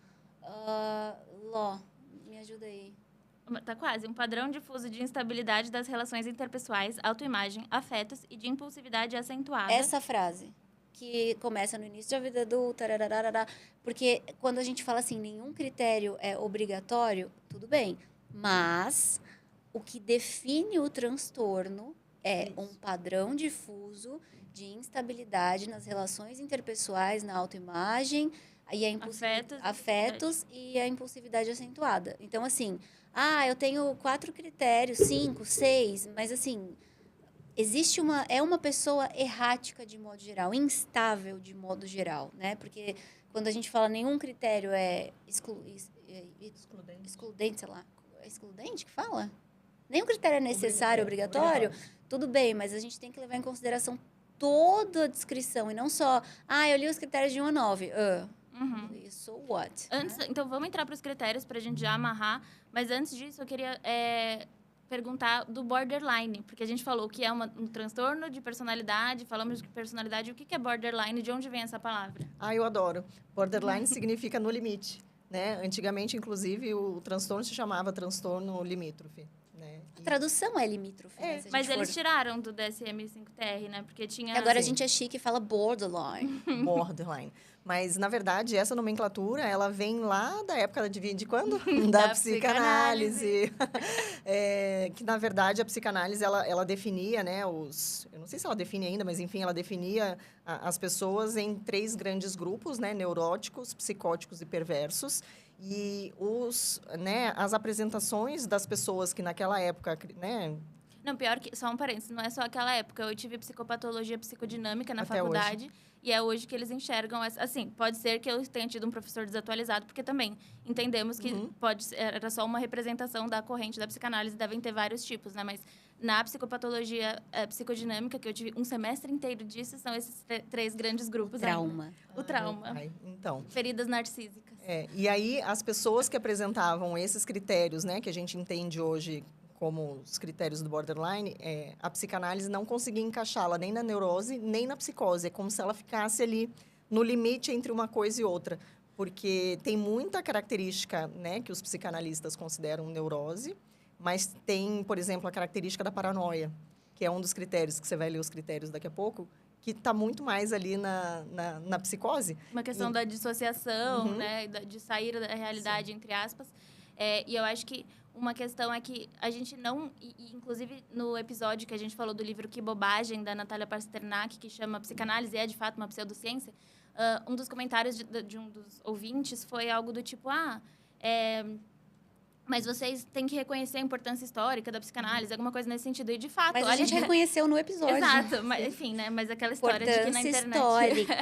Me ajuda aí. Tá quase. Um padrão difuso de instabilidade das relações interpessoais, autoimagem, afetos e de impulsividade acentuada. Essa frase, que começa no início da vida adulta, porque quando a gente fala assim, nenhum critério é obrigatório, tudo bem, mas o que define o transtorno é um padrão difuso de instabilidade nas relações interpessoais, na autoimagem, e afetos e a impulsividade acentuada. Então, assim, eu tenho 4 critérios, 5, 6, mas, assim, existe uma pessoa errática de modo geral, instável de modo geral, né? Porque quando a gente fala nenhum critério é excludente, sei lá, é excludente que fala? Nenhum critério é necessário, obrigatório, tudo bem, mas a gente tem que levar em consideração toda a descrição, e não só, eu li os critérios de 1 a 9, So what? Então, vamos entrar para os critérios para a gente já amarrar. Mas antes disso, eu queria perguntar do borderline. Porque a gente falou que é um transtorno de personalidade, falamos de personalidade. O que é borderline? De onde vem essa palavra? Eu adoro. Borderline significa no limite, né? Antigamente, inclusive, o transtorno se chamava transtorno limítrofe, né? A tradução é limítrofe, né? Mas eles tiraram do DSM-5TR, né? Porque tinha... E agora a gente é chique e fala borderline. Borderline. Mas, na verdade, essa nomenclatura, ela vem lá da época de quando? Da psicanálise. Que, na verdade, a psicanálise, ela definia, né, eu não sei se ela define ainda, mas, enfim, ela definia as pessoas em 3 grandes grupos, né? Neuróticos, psicóticos e perversos. E as apresentações das pessoas que, naquela época, né... Não, pior que... Só um parênteses. Não é só aquela época. Eu tive psicopatologia psicodinâmica na Até faculdade. hoje. E é hoje que eles enxergam... Assim, pode ser que eu tenha tido um professor desatualizado, porque também entendemos que era só uma representação da corrente da psicanálise. Devem ter vários tipos, né? Mas na psicopatologia psicodinâmica, que eu tive um semestre inteiro disso, são esses 3 grandes grupos. Trauma. O trauma. Então... Feridas narcísicas. E aí, as pessoas que apresentavam esses critérios, né, que a gente entende hoje como os critérios do borderline, a psicanálise não conseguia encaixá-la nem na neurose, nem na psicose. É como se ela ficasse ali no limite entre uma coisa e outra. Porque tem muita característica, né, que os psicanalistas consideram neurose, mas tem, por exemplo, a característica da paranoia, que é um dos critérios, que você vai ler os critérios daqui a pouco, que está muito mais ali na psicose. Uma questão da dissociação, né? De sair da realidade, entre aspas. E eu acho que uma questão é que a gente não... inclusive, no episódio que a gente falou do livro Que Bobagem, da Natália Pasternak, que chama Psicanálise é, de fato, uma pseudociência, um dos comentários de um dos ouvintes foi algo do tipo... Mas vocês têm que reconhecer a importância histórica da psicanálise, alguma coisa nesse sentido. E, de fato... Mas a gente reconheceu no episódio. Exato. Mas, enfim, né? Mas aquela história de que na internet... histórica.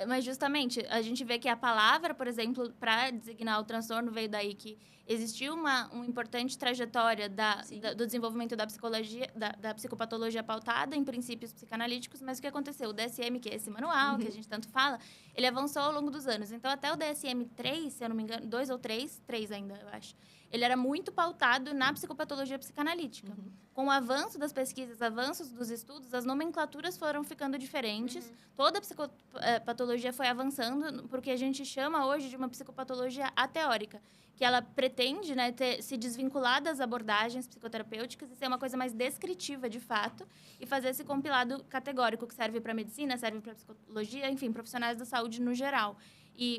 Mas, justamente, a gente vê que a palavra, por exemplo, para designar o transtorno, veio daí que existiu uma importante trajetória do desenvolvimento da psicologia, da psicopatologia pautada em princípios psicanalíticos, mas o que aconteceu? O DSM, que é esse manual que a gente tanto fala, ele avançou ao longo dos anos. Então, até o DSM-3, se eu não me engano, 2 ou 3 ainda, eu acho, ele era muito pautado na psicopatologia psicanalítica. Com o avanço das pesquisas, avanços dos estudos, as nomenclaturas foram ficando diferentes. Toda a psicopatologia foi avançando, porque a gente chama hoje de uma psicopatologia ateórica, que ela pretende, né, se desvincular das abordagens psicoterapêuticas e ser uma coisa mais descritiva, de fato, e fazer esse compilado categórico que serve para a medicina, serve para a psicologia, enfim, profissionais da saúde no geral.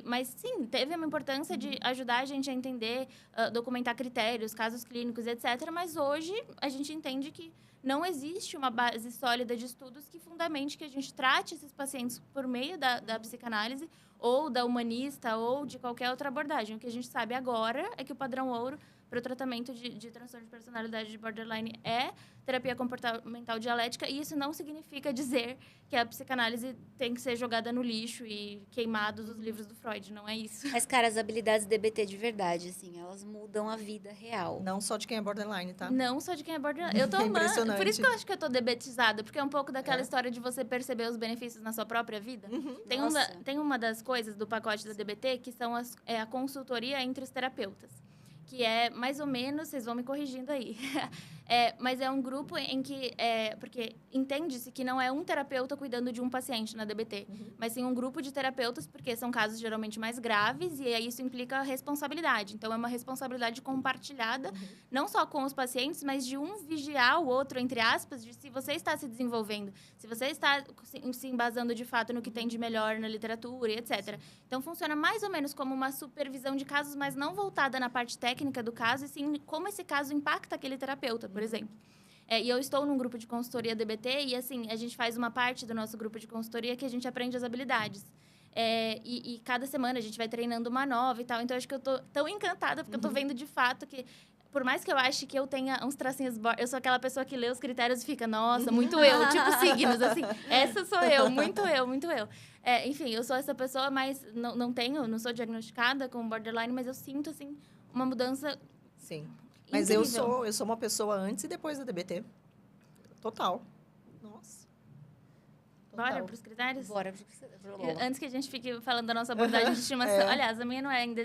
Mas, sim, teve uma importância de ajudar a gente a entender, documentar critérios, casos clínicos, etc. Mas hoje a gente entende que não existe uma base sólida de estudos que fundamente que a gente trate esses pacientes por meio da psicanálise ou da humanista ou de qualquer outra abordagem. O que a gente sabe agora é que o padrão ouro para o tratamento de transtorno de personalidade de borderline é terapia comportamental dialética, e isso não significa dizer que a psicanálise tem que ser jogada no lixo e queimados os livros do Freud, não é isso. Mas, cara, as habilidades DBT de verdade, assim, elas mudam a vida real. Não só de quem é borderline, tá? Não só de quem é borderline. Eu tô amando. Por isso que eu acho que eu tô debetizada, porque é um pouco daquela história de você perceber os benefícios na sua própria vida. Tem uma das coisas do pacote da DBT que são a consultoria entre os terapeutas. Que é mais ou menos, vocês vão me corrigindo aí, mas é um grupo em que, porque entende-se que não é um terapeuta cuidando de um paciente na DBT, mas sim um grupo de terapeutas, porque são casos geralmente mais graves, e aí isso implica responsabilidade. Então, é uma responsabilidade compartilhada, não só com os pacientes, mas de um vigiar o outro, entre aspas, de se você está se desenvolvendo, se você está se embasando de fato no que tem de melhor na literatura e etc. Então, funciona mais ou menos como uma supervisão de casos, mas não voltada na parte técnica do caso, e sim como esse caso impacta aquele terapeuta, por exemplo. E eu estou num grupo de consultoria DBT e, assim, a gente faz uma parte do nosso grupo de consultoria que a gente aprende as habilidades. E cada semana a gente vai treinando uma nova e tal. Então, acho que eu tô tão encantada, porque eu tô vendo de fato que, por mais que eu ache que eu tenha uns tracinhos... Eu sou aquela pessoa que lê os critérios e fica, nossa, muito eu, tipo signos, assim. Essa sou eu, muito eu, muito eu. Enfim, eu sou essa pessoa, mas não sou diagnosticada com borderline, mas eu sinto, assim, uma mudança... Sim. Mas eu sou uma pessoa antes e depois da DBT. Total. Nossa. Total. Bora pros critérios? Bora. Antes que a gente fique falando da nossa abordagem de estimação. Aliás, a minha não é ainda...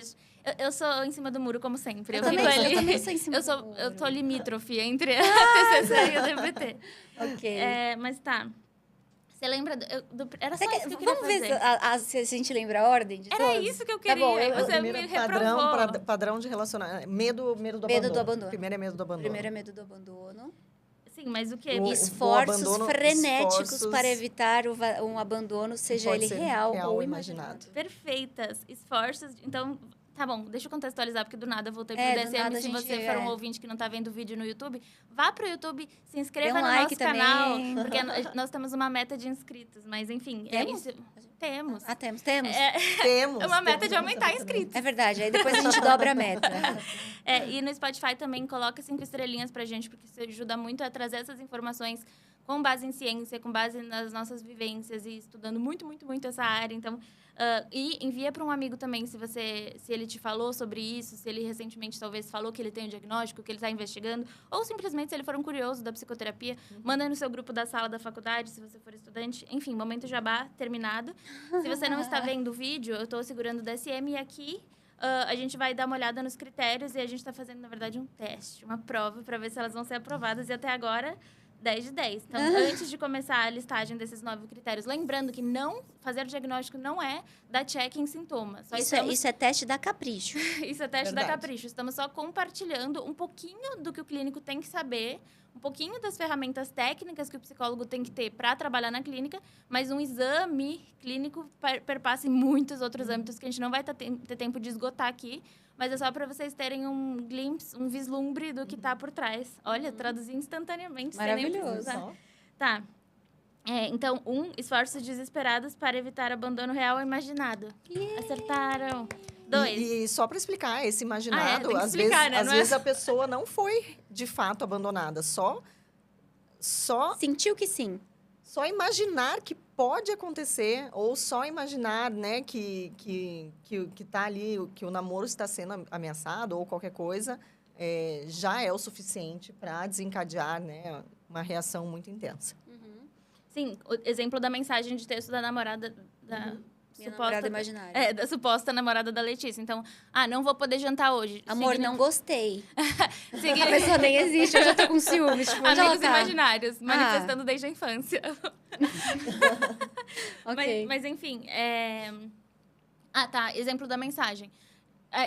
Eu sou em cima do muro, como sempre. Eu também sou em cima do muro. Eu tô limítrofe entre a TCC e a DBT. Ok. Mas tá. Você lembra? Era só isso que eu queria Vamos fazer. ver se a gente lembra a ordem de Era todos? isso que eu Tá queria. bom, Aí você Primeiro me reprovou. padrão de relacionamento. Medo do abandono. Medo do abandono. Primeiro é medo do abandono. Primeiro é medo do abandono. Sim, mas o quê? Esforços abandono, frenéticos para evitar um abandono, seja pode ele ser real ou ou imaginado. Perfeitas. Esforços. Então, tá bom, deixa eu contextualizar, porque do nada eu voltei pro Do DSM. nada a Se gente, você for um ouvinte que não tá vendo o vídeo no YouTube, vá pro YouTube, se Dê inscreva um no like nosso canal. também. Porque nós temos uma meta de inscritos. Mas, enfim, Temos? é isso. Temos. Ah, temos. Temos. É uma meta de temos aumentar exatamente. inscritos. É verdade, aí depois a gente dobra a meta. E no Spotify também coloca 5 estrelinhas pra gente, porque isso ajuda muito a trazer essas informações com base em ciência, com base nas nossas vivências e estudando muito, muito, muito essa área. Então, e envia para um amigo também, se ele te falou sobre isso, se ele recentemente talvez falou que ele tem um diagnóstico, que ele está investigando, ou simplesmente se ele for um curioso da psicoterapia, manda no seu grupo da sala da faculdade, se você for estudante. Enfim, momento jabá terminado. Se você não está vendo o vídeo, eu estou segurando o DSM e aqui a gente vai dar uma olhada nos critérios e a gente está fazendo, na verdade, um teste, uma prova, para ver se elas vão ser aprovadas. E até agora, 10 de 10. Então, antes de começar a listagem desses 9 critérios, lembrando que fazer o diagnóstico não é dar check em sintomas. Isso é teste da Capricho. Isso é teste da Verdade. Capricho. Estamos só compartilhando um pouquinho do que o clínico tem que saber, um pouquinho das ferramentas técnicas que o psicólogo tem que ter para trabalhar na clínica, mas um exame clínico perpassa em muitos outros âmbitos que a gente não vai ter tempo de esgotar aqui, mas é só para vocês terem um glimpse, um vislumbre do que está por trás. Olha, traduzi instantaneamente. sem nem Maravilhoso. precisar. Tá. Então, esforços desesperados para evitar abandono real ou imaginado. Acertaram. 2. E só para explicar, esse imaginado, tem que às explicar, vezes, né? às Não é vezes só- a pessoa não foi de fato abandonada, só Sentiu que sim. imaginar que pode acontecer, ou só imaginar, né, que tá ali, que o namoro está sendo ameaçado, ou qualquer coisa, já é o suficiente para desencadear, né, uma reação muito intensa. Sim, o exemplo da mensagem de texto da namorada da Minha namorada imaginária. da suposta namorada da Letícia. Então, não vou poder jantar hoje. Amor, não gostei. A Significa... pessoa nem existe, eu já tô com ciúmes. Tipo, onde ela Amigos tá? imaginários, manifestando desde a infância. Ok. Mas enfim, tá, exemplo da mensagem.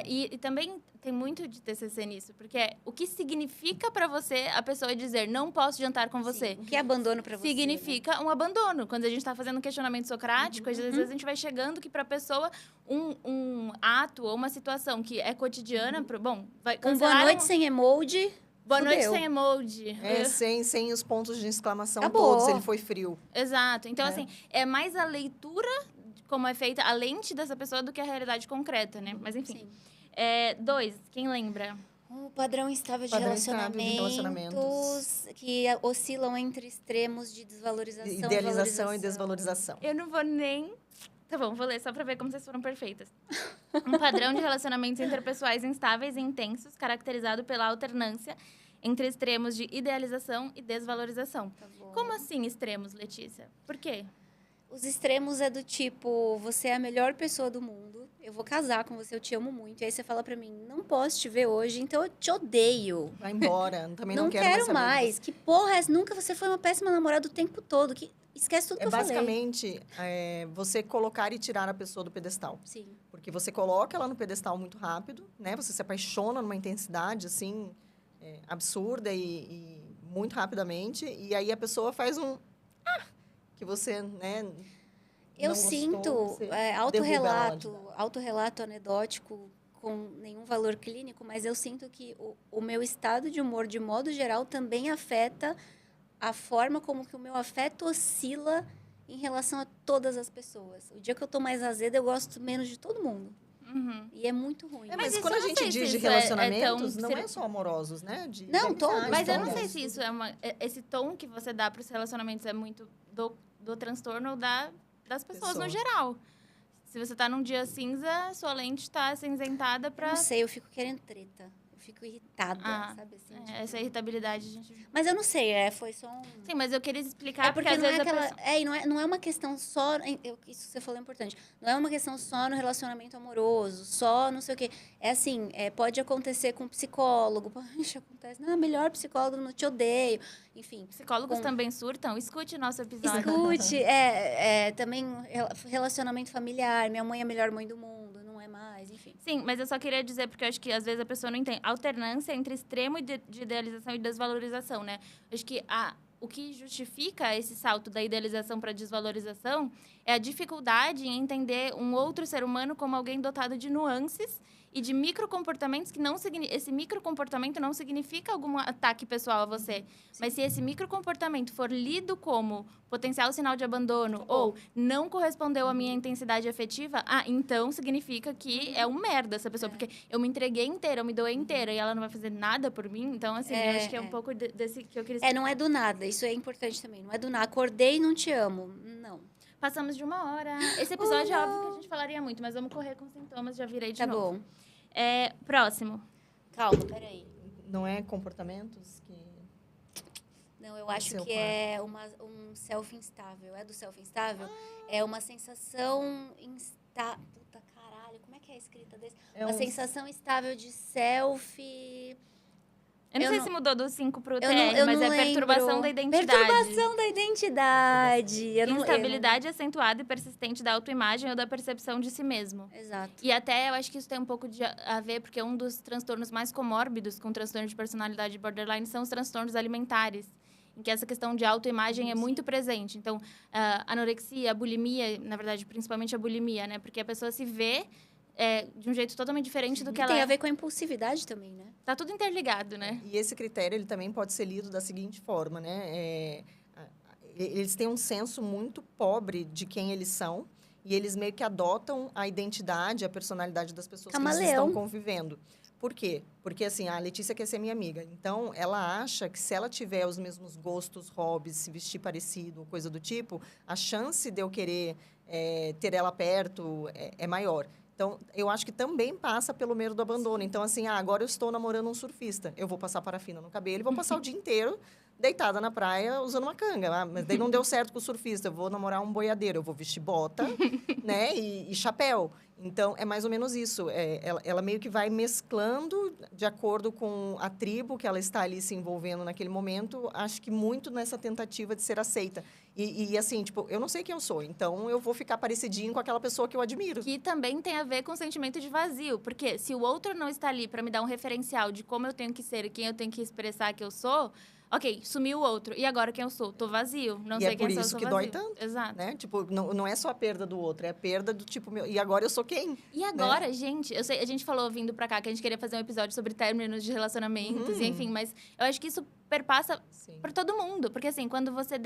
E também tem muito de TCC nisso, porque o que significa para você a pessoa dizer não posso jantar com você? Sim. O que é abandono pra você? Significa um abandono. Quando a gente está fazendo um questionamento socrático, às vezes a gente vai chegando que para a pessoa um ato ou uma situação que é cotidiana, vai Um cancelar boa noite sem emoji. Boa noite fudeu. sem emoji. Sem os pontos de exclamação Acabou. todos, ele foi frio. Exato. Então, assim, é mais a leitura de como é feita, a lente dessa pessoa do que a realidade concreta, né? Mas, enfim. Sim. 2, quem lembra? Um padrão estável de Padrão estável de relacionamentos que oscilam entre extremos de desvalorização Idealização e desvalorização. Eu não vou nem... Tá bom, vou ler só pra ver como vocês foram perfeitas. Um padrão de relacionamentos interpessoais instáveis e intensos, caracterizado pela alternância entre extremos de idealização e desvalorização. Tá bom. Como assim extremos, Letícia? Por quê? Os extremos é do tipo, você é a melhor pessoa do mundo, eu vou casar com você, eu te amo muito. E aí você fala pra mim, não posso te ver hoje, então eu te odeio. Vai embora, também não, Não quero quero saber de mais. Que porra é essa? Nunca você foi uma péssima namorada o tempo todo. Que... Esquece tudo que eu falei. Basicamente, você colocar e tirar a pessoa do pedestal. Sim. Porque você coloca ela no pedestal muito rápido, né? Você se apaixona numa intensidade, assim, absurda e muito rapidamente. E aí a pessoa faz que você, né? Eu não gostou, sinto você derruba ela de autorrelato anedótico com nenhum valor clínico, mas eu sinto que o meu estado de humor, de modo geral, também afeta a forma como que o meu afeto oscila em relação a todas as pessoas. O dia que eu tô mais azeda, eu gosto menos de todo mundo. Uhum. E é muito ruim. Mas isso quando eu a não gente sei se diz de isso relacionamentos, tão- não é só amorosos, né? De Não, amizades, todos. Mas eu não todos. sei se isso esse tom que você dá para os relacionamentos é muito do transtorno ou das pessoas no geral. Se você tá num dia cinza, sua lente tá acinzentada pra... Não sei, eu fico querendo treta. Eu fico irritada, sabe assim? Tipo... Essa irritabilidade, gente... Mas eu não sei, foi só um... Sim, mas eu queria explicar porque às não vezes é aquela... a pessoa... e não é uma questão só... Isso que você falou é importante. Não é uma questão só no relacionamento amoroso, só não sei o quê. É assim, pode acontecer com psicólogo. Poxa, acontece. Não, melhor psicólogo, não te odeio. Enfim. Psicólogos também surtam? Escute nosso episódio. Escute. Também relacionamento familiar. Minha mãe é a melhor mãe do mundo, não é mais, enfim. Sim, mas eu só queria dizer, porque eu acho que às vezes a pessoa não entende. Alternância entre extremo de idealização e desvalorização, né? Eu acho que o que justifica esse salto da idealização para a desvalorização é a dificuldade em entender um outro ser humano como alguém dotado de nuances e de microcomportamentos que não significa... Esse microcomportamento não significa algum ataque pessoal a você. Sim. Mas se esse microcomportamento for lido como potencial sinal de abandono ou não correspondeu à minha intensidade afetiva, então significa que é um merda essa pessoa. Porque eu me entreguei inteira, eu me doei inteira e ela não vai fazer nada por mim. Então, assim, eu acho que é um pouco desse que eu queria explicar. Não é do nada. Isso é importante também. Não é do nada. Acordei e não te amo. Não. Passamos de 1 hora. Esse episódio é óbvio que a gente falaria muito, mas vamos correr com sintomas. Já virei de novo. Tá bom. Próximo. Calma, peraí. Não é comportamentos que... Não, eu acho que é um self instável. É do self instável? É uma sensação Puta caralho, como é que é a escrita desse? Uma sensação estável de self... Eu não sei se mudou do 5 pro TR, mas é perturbação da identidade. Perturbação da identidade. Instabilidade acentuada e persistente da autoimagem ou da percepção de si mesmo. Exato. E até eu acho que isso tem um pouco a ver, porque um dos transtornos mais comórbidos com transtorno de personalidade borderline são os transtornos alimentares, em que essa questão de autoimagem é muito presente. Então, anorexia, bulimia, na verdade, principalmente a bulimia, né? Porque a pessoa se vê de um jeito totalmente diferente do que ela é. Tem a ver com a impulsividade também, né? Tá tudo interligado, né? E esse critério, ele também pode ser lido da seguinte forma, né? Eles têm um senso muito pobre de quem eles são e eles meio que adotam a identidade, a personalidade das pessoas que eles estão convivendo. Por quê? Porque, assim, a Letícia quer ser minha amiga. Então, ela acha que se ela tiver os mesmos gostos, hobbies, se vestir parecido, coisa do tipo, a chance de eu querer ter ela perto é maior. Então, eu acho que também passa pelo medo do abandono. Então, assim, agora eu estou namorando um surfista. Eu vou passar parafina no cabelo e vou passar o dia inteiro deitada na praia usando uma canga. Mas daí não deu certo com o surfista. Eu vou namorar um boiadeiro. Eu vou vestir bota, né? E chapéu. Então, é mais ou menos isso. Ela meio que vai mesclando de acordo com a tribo que ela está ali se envolvendo naquele momento. Acho que muito nessa tentativa de ser aceita. E assim, tipo, eu não sei quem eu sou. Então, eu vou ficar parecidinho com aquela pessoa que eu admiro. Que também tem a ver com o sentimento de vazio. Porque se o outro não está ali para me dar um referencial de como eu tenho que ser e quem eu tenho que expressar que eu sou... Ok, sumiu o outro. E agora quem eu sou? Tô vazio. Não sei quem eu sou, tô vazio. E é por isso que dói tanto. Exato. Né? Tipo, não é só a perda do outro, é a perda do tipo... E agora eu sou quem? E agora, né? Gente... Eu sei, a gente falou vindo pra cá que a gente queria fazer um episódio sobre términos de relacionamentos. E, enfim, mas eu acho que isso perpassa por todo mundo. Porque, assim, quando você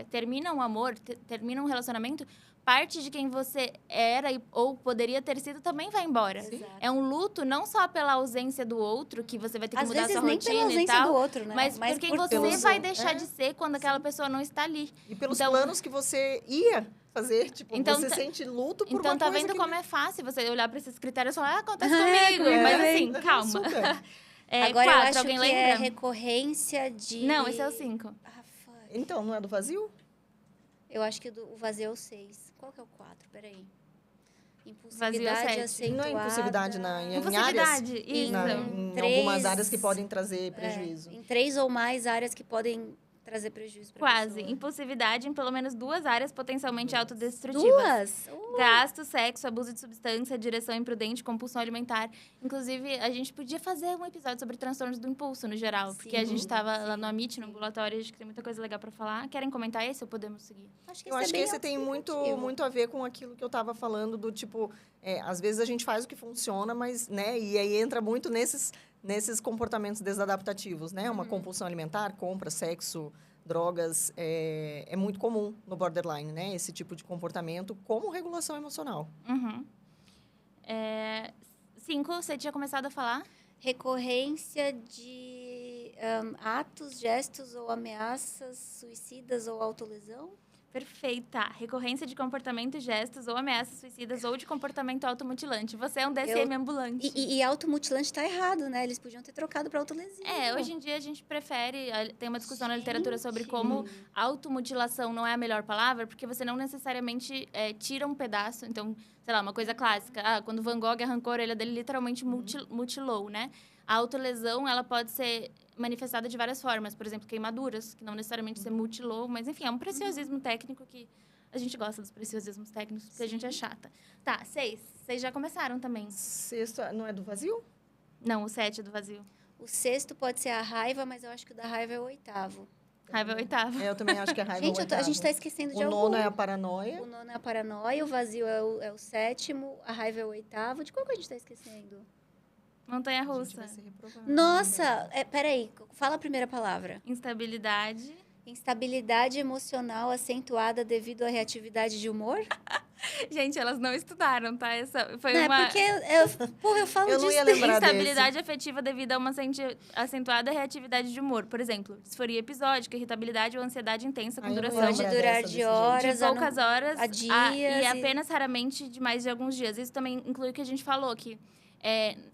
termina um amor, termina um relacionamento... Parte de quem você era ou poderia ter sido também vai embora. Sim. É um luto não só pela ausência do outro, que você vai ter que mudar sua rotina e tal. Às vezes nem pela ausência do outro, né? Mas por quem você vai deixar de ser quando aquela pessoa não está ali. E pelos planos que você ia fazer, tipo, então, você sente luto por uma coisa. Então, tá vendo como é fácil você olhar para esses critérios e falar, acontece comigo. Mas assim, calma. Agora 4, eu acho alguém que lembra? É recorrência de... Não, esse é o 5. Então, não é do vazio? Eu acho que o vazio é o 6. Qual que é o 4? Peraí. Impulsividade acentuada. Não é impulsividade em impulsividade, áreas? isso. Em algumas áreas que podem trazer prejuízo. Em 3 ou mais áreas que podem trazer prejuízo para Quase. pessoa. Impulsividade em pelo menos 2 áreas potencialmente autodestrutivas. 2? Gasto, sexo, abuso de substância, direção imprudente, compulsão alimentar. Inclusive, a gente podia fazer um episódio sobre transtornos do impulso, no geral. Porque a gente estava lá no Amit, no ambulatório, acho que tem muita coisa legal para falar. Querem comentar esse ou podemos seguir? Eu acho que esse tem muito a ver com aquilo que eu estava falando do tipo... às vezes a gente faz o que funciona, mas, né? E aí entra muito nesses comportamentos desadaptativos, né? Uma compulsão alimentar, compra, sexo, drogas, é muito comum no borderline, né? Esse tipo de comportamento como regulação emocional. 5, você tinha começado a falar? Recorrência de atos, gestos ou ameaças suicidas ou autolesão? Perfeita. Recorrência de comportamento, gestos ou ameaças suicidas ou de comportamento automutilante. Você é um DSM ambulante. E automutilante tá errado, né? Eles podiam ter trocado pra autolesivo. Hoje em dia a gente prefere... Tem uma discussão na literatura sobre como automutilação não é a melhor palavra, porque você não necessariamente tira um pedaço. Então, sei lá, uma coisa clássica. Quando Van Gogh arrancou a orelha dele, literalmente mutilou, né? A autolesão, ela pode ser manifestada de várias formas. Por exemplo, queimaduras, que não necessariamente você mutilou. Mas, enfim, é um preciosismo técnico que... A gente gosta dos preciosismos técnicos, porque a gente é chata. Tá, 6. Vocês já começaram também. 6 não é do vazio? Não, o 7 é do vazio. O 6º pode ser a raiva, mas eu acho que o da raiva é o 8º. Raiva é o 8º. Eu também acho que a raiva Gente, é o 8º. a gente tá esquecendo de algum. O 9º é a paranoia. O 9º é a paranoia, o vazio é o 7º, a raiva é o 8º. De qual que a gente tá esquecendo? Montanha-russa. Nossa, peraí, fala a primeira palavra. Instabilidade. Instabilidade emocional acentuada devido à reatividade de humor? Gente, elas não estudaram, tá? Essa foi Não, uma... porque eu falo Eu não disso. ia lembrar Instabilidade afetiva devido a uma acentuada reatividade de humor. Por exemplo, disforia episódica, irritabilidade ou ansiedade intensa com duração Pode durar de horas, de poucas horas a dias. E apenas raramente de mais de alguns dias. Isso também inclui o que a gente falou, que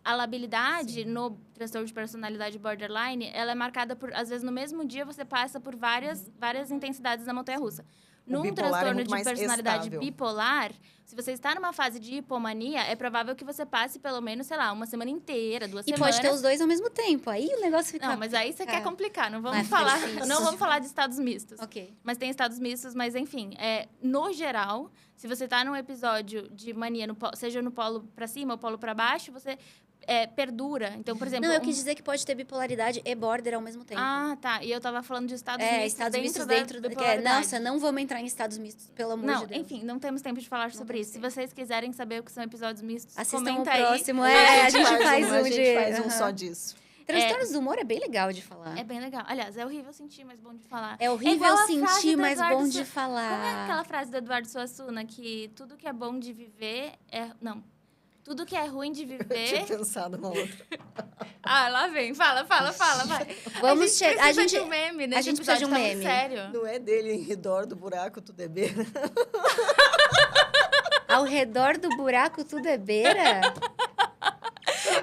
a labilidade no transtorno de personalidade borderline, ela é marcada por, às vezes, no mesmo dia você passa por várias intensidades da montanha-russa. Num transtorno de personalidade estável. Bipolar, se você está numa fase de hipomania, é provável que você passe pelo menos, sei lá, uma semana inteira, 2 E semanas. pode ter os dois ao mesmo tempo. Aí o negócio fica... Não, mas aí você quer complicar. Não Vai vamos ficar falar, difícil. não vamos falar de estados mistos. Ok. Mas tem estados mistos, mas enfim, no geral, se você está num episódio de mania, seja no polo para cima ou polo para baixo, você perdura. Então, por exemplo... Não, eu quis dizer que pode ter bipolaridade e border ao mesmo tempo. Ah, tá. E eu tava falando de estados mistos estados mistos dentro da bipolaridade. Nossa, não vamos entrar em estados mistos, pelo amor de Deus. Enfim, não temos tempo de falar sobre isso. Se vocês quiserem saber o que são episódios mistos, Assistam comenta o aí. próximo. A gente faz um só disso. Transtornos do humor é bem legal de falar. É bem legal. Aliás, é horrível sentir, mas bom de falar. É horrível igual a frase sentir, do mas Eduardo bom de falar. Como é aquela frase do Eduardo Suassuna, que tudo que é bom de viver Não. Tudo que é ruim de viver... Eu tinha pensado uma outra. Lá vem. Fala, vai. Vamos chegar... A gente precisa de um meme, A gente precisa de um tá meme. Sério. Não é dele em redor do buraco, tudo é beira? Ao redor do buraco, tudo é beira?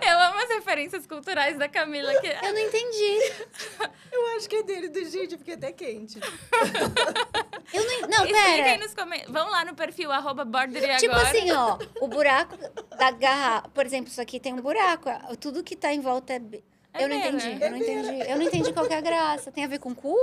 Eu amo as referências culturais da Camila. Eu não entendi. Eu acho que é dele, do gente, porque até quente. Não, pera. Expliquem nos comentários. Vão lá no perfil @border Tipo agora. assim, ó, o buraco da garrafa... Por exemplo, isso aqui tem um buraco. Tudo que tá em volta é... Eu não beira. entendi. Eu não entendi qual que é a graça. Tem a ver com cu?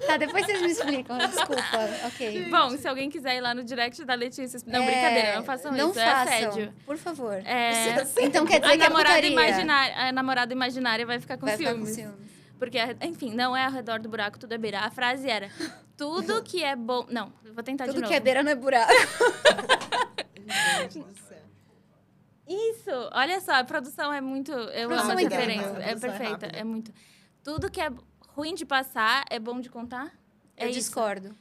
Tá, depois vocês me explicam. Desculpa. Ok. Bom, se alguém quiser ir lá no direct da Letícia... Não, brincadeira, não façam isso. É assédio. Por favor. É... Então quer dizer que é putaria. A namorada imaginária vai ficar com Vai ficar com ciúmes. ciúmes. Porque, enfim, não é ao redor do buraco, tudo é beira. A frase era, tudo que é bom... Não, eu vou tentar de Tudo novo. que é beira não é buraco. Gente do céu. Isso! Olha só, a produção é muito... Eu Produção amo é as incrível. referências. A É produção é perfeita, rápida. é muito... Tudo que é ruim de passar é bom de contar? Eu isso. discordo.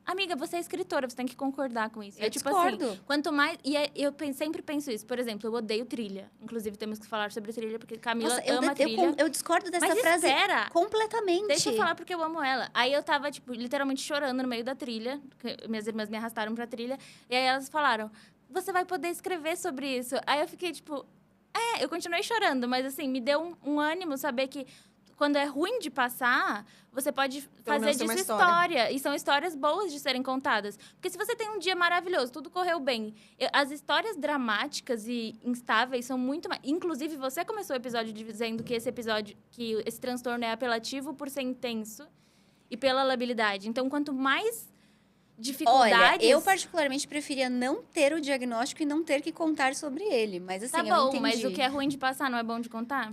Amiga, você é escritora, você tem que concordar com isso. Eu tipo discordo. assim, quanto mais... eu sempre penso isso. Por exemplo, eu odeio trilha. Inclusive, temos que falar sobre trilha, porque Camila Nossa, ama trilha. eu discordo dessa Mas frase espera! completamente. Deixa eu falar porque eu amo ela. Aí eu tava, tipo, literalmente chorando no meio da trilha. Porque minhas irmãs me arrastaram pra trilha. E aí elas falaram, você vai poder escrever sobre isso. Aí eu fiquei, tipo... eu continuei chorando. Mas, assim, me deu um ânimo saber que... Quando é ruim de passar, você pode fazer menos tem disso uma história. E são histórias boas de serem contadas. Porque se você tem um dia maravilhoso, tudo correu bem. As histórias dramáticas e instáveis são muito mais... Inclusive, você começou o episódio dizendo que esse transtorno é apelativo por ser intenso e pela labilidade. Então, quanto mais dificuldades... Olha, eu particularmente preferia não ter o diagnóstico e não ter que contar sobre ele. Mas assim, Tá eu bom, entendi. mas o que é ruim de passar não é bom de contar?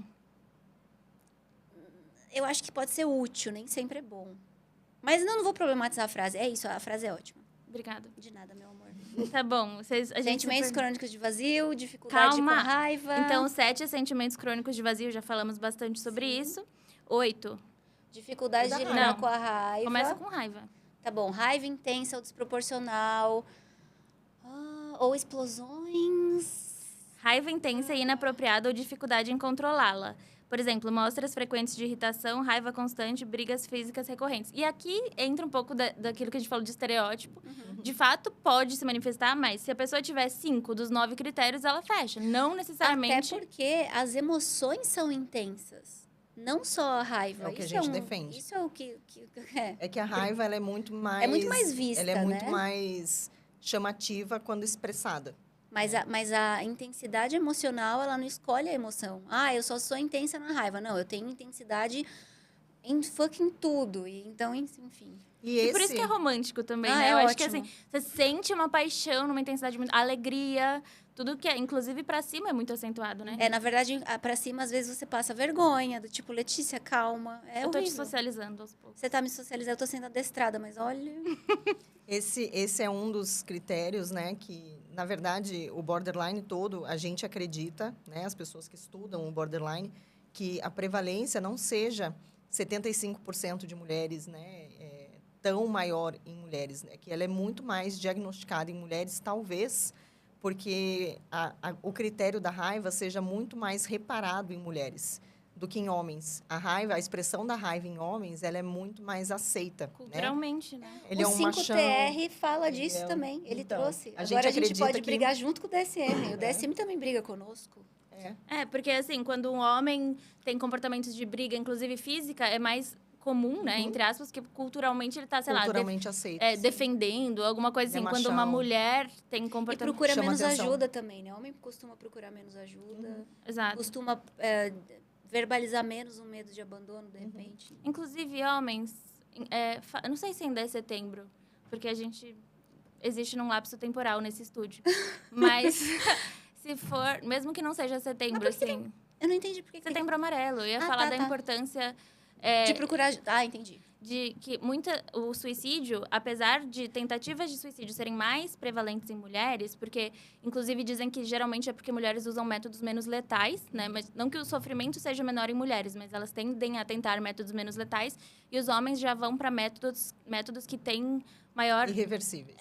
Eu acho que pode ser útil, nem sempre é bom. Mas não vou problematizar a frase. É isso, a frase é ótima. Obrigada. De nada, meu amor. Tá bom. A gente Sentimentos crônicos de vazio, dificuldade com a raiva. Então, 7 é sentimentos crônicos de vazio, já falamos bastante sobre isso. 8. Dificuldade de lidar Não. com a raiva. Começa com raiva. Tá bom, raiva intensa ou desproporcional. Ou explosões. Raiva intensa e inapropriada ou dificuldade em controlá-la. Por exemplo, mostras frequentes de irritação, raiva constante, brigas físicas recorrentes. E aqui entra um pouco daquilo que a gente falou de estereótipo. De fato, pode se manifestar, mas se a pessoa tiver 5 dos 9 critérios, ela fecha. Não necessariamente... Até porque as emoções são intensas. Não só a raiva. É o que a gente defende. Isso é o que é. É que a raiva, ela é muito mais... É muito mais vista, ela é muito né? mais chamativa quando expressada. Mas a intensidade emocional, ela não escolhe a emoção. Ah, eu só sou intensa na raiva. Não, eu tenho intensidade em fucking tudo. E, então, enfim. E por isso que é romântico também, né? É Eu ótimo. acho que assim, você sente uma paixão, numa intensidade muito... Alegria, tudo que é... Inclusive, pra cima é muito acentuado, né? Na verdade, pra cima, às vezes, você passa vergonha. Do tipo, Letícia, calma. É eu tô te horrível. socializando aos poucos. Você tá me socializando, eu tô sendo adestrada, mas olha... Esse é um dos critérios, né, que, na verdade, o borderline todo, a gente acredita, né, as pessoas que estudam o borderline, que a prevalência não seja 75% de mulheres, né, tão maior em mulheres, né, que ela é muito mais diagnosticada em mulheres, talvez porque o critério da raiva seja muito mais reparado em mulheres do que em homens. A raiva, a expressão da raiva em homens, ela é muito mais aceita. Culturalmente, né? Ele o é um machão. 5TR fala disso também. Ele então, trouxe. a Agora a gente acredita pode que... brigar junto com o DSM. O DSM também briga conosco. Porque assim, quando um homem tem comportamentos de briga, inclusive física, é mais comum, né? Entre aspas, que culturalmente ele tá, sei culturalmente aceito. Defendendo, alguma coisa assim. Ele é Quando uma mulher tem E comportamento... procura Chama menos atenção. ajuda também, né? Homem costuma procurar menos ajuda. Exato. Costuma verbalizar menos um medo de abandono, de repente. Inclusive, homens... eu não sei se ainda é setembro, porque a gente existe num lapso temporal nesse estúdio. Mas se for... Mesmo que não seja setembro, assim... Eu não entendi por que... Setembro amarelo. Eu ia falar da importância... de procurar... entendi. De que o suicídio, apesar de tentativas de suicídio serem mais prevalentes em mulheres, porque, inclusive, dizem que geralmente é porque mulheres usam métodos menos letais, né? Mas não que o sofrimento seja menor em mulheres, mas elas tendem a tentar métodos menos letais, e os homens já vão para métodos que têm maior... Irreversíveis.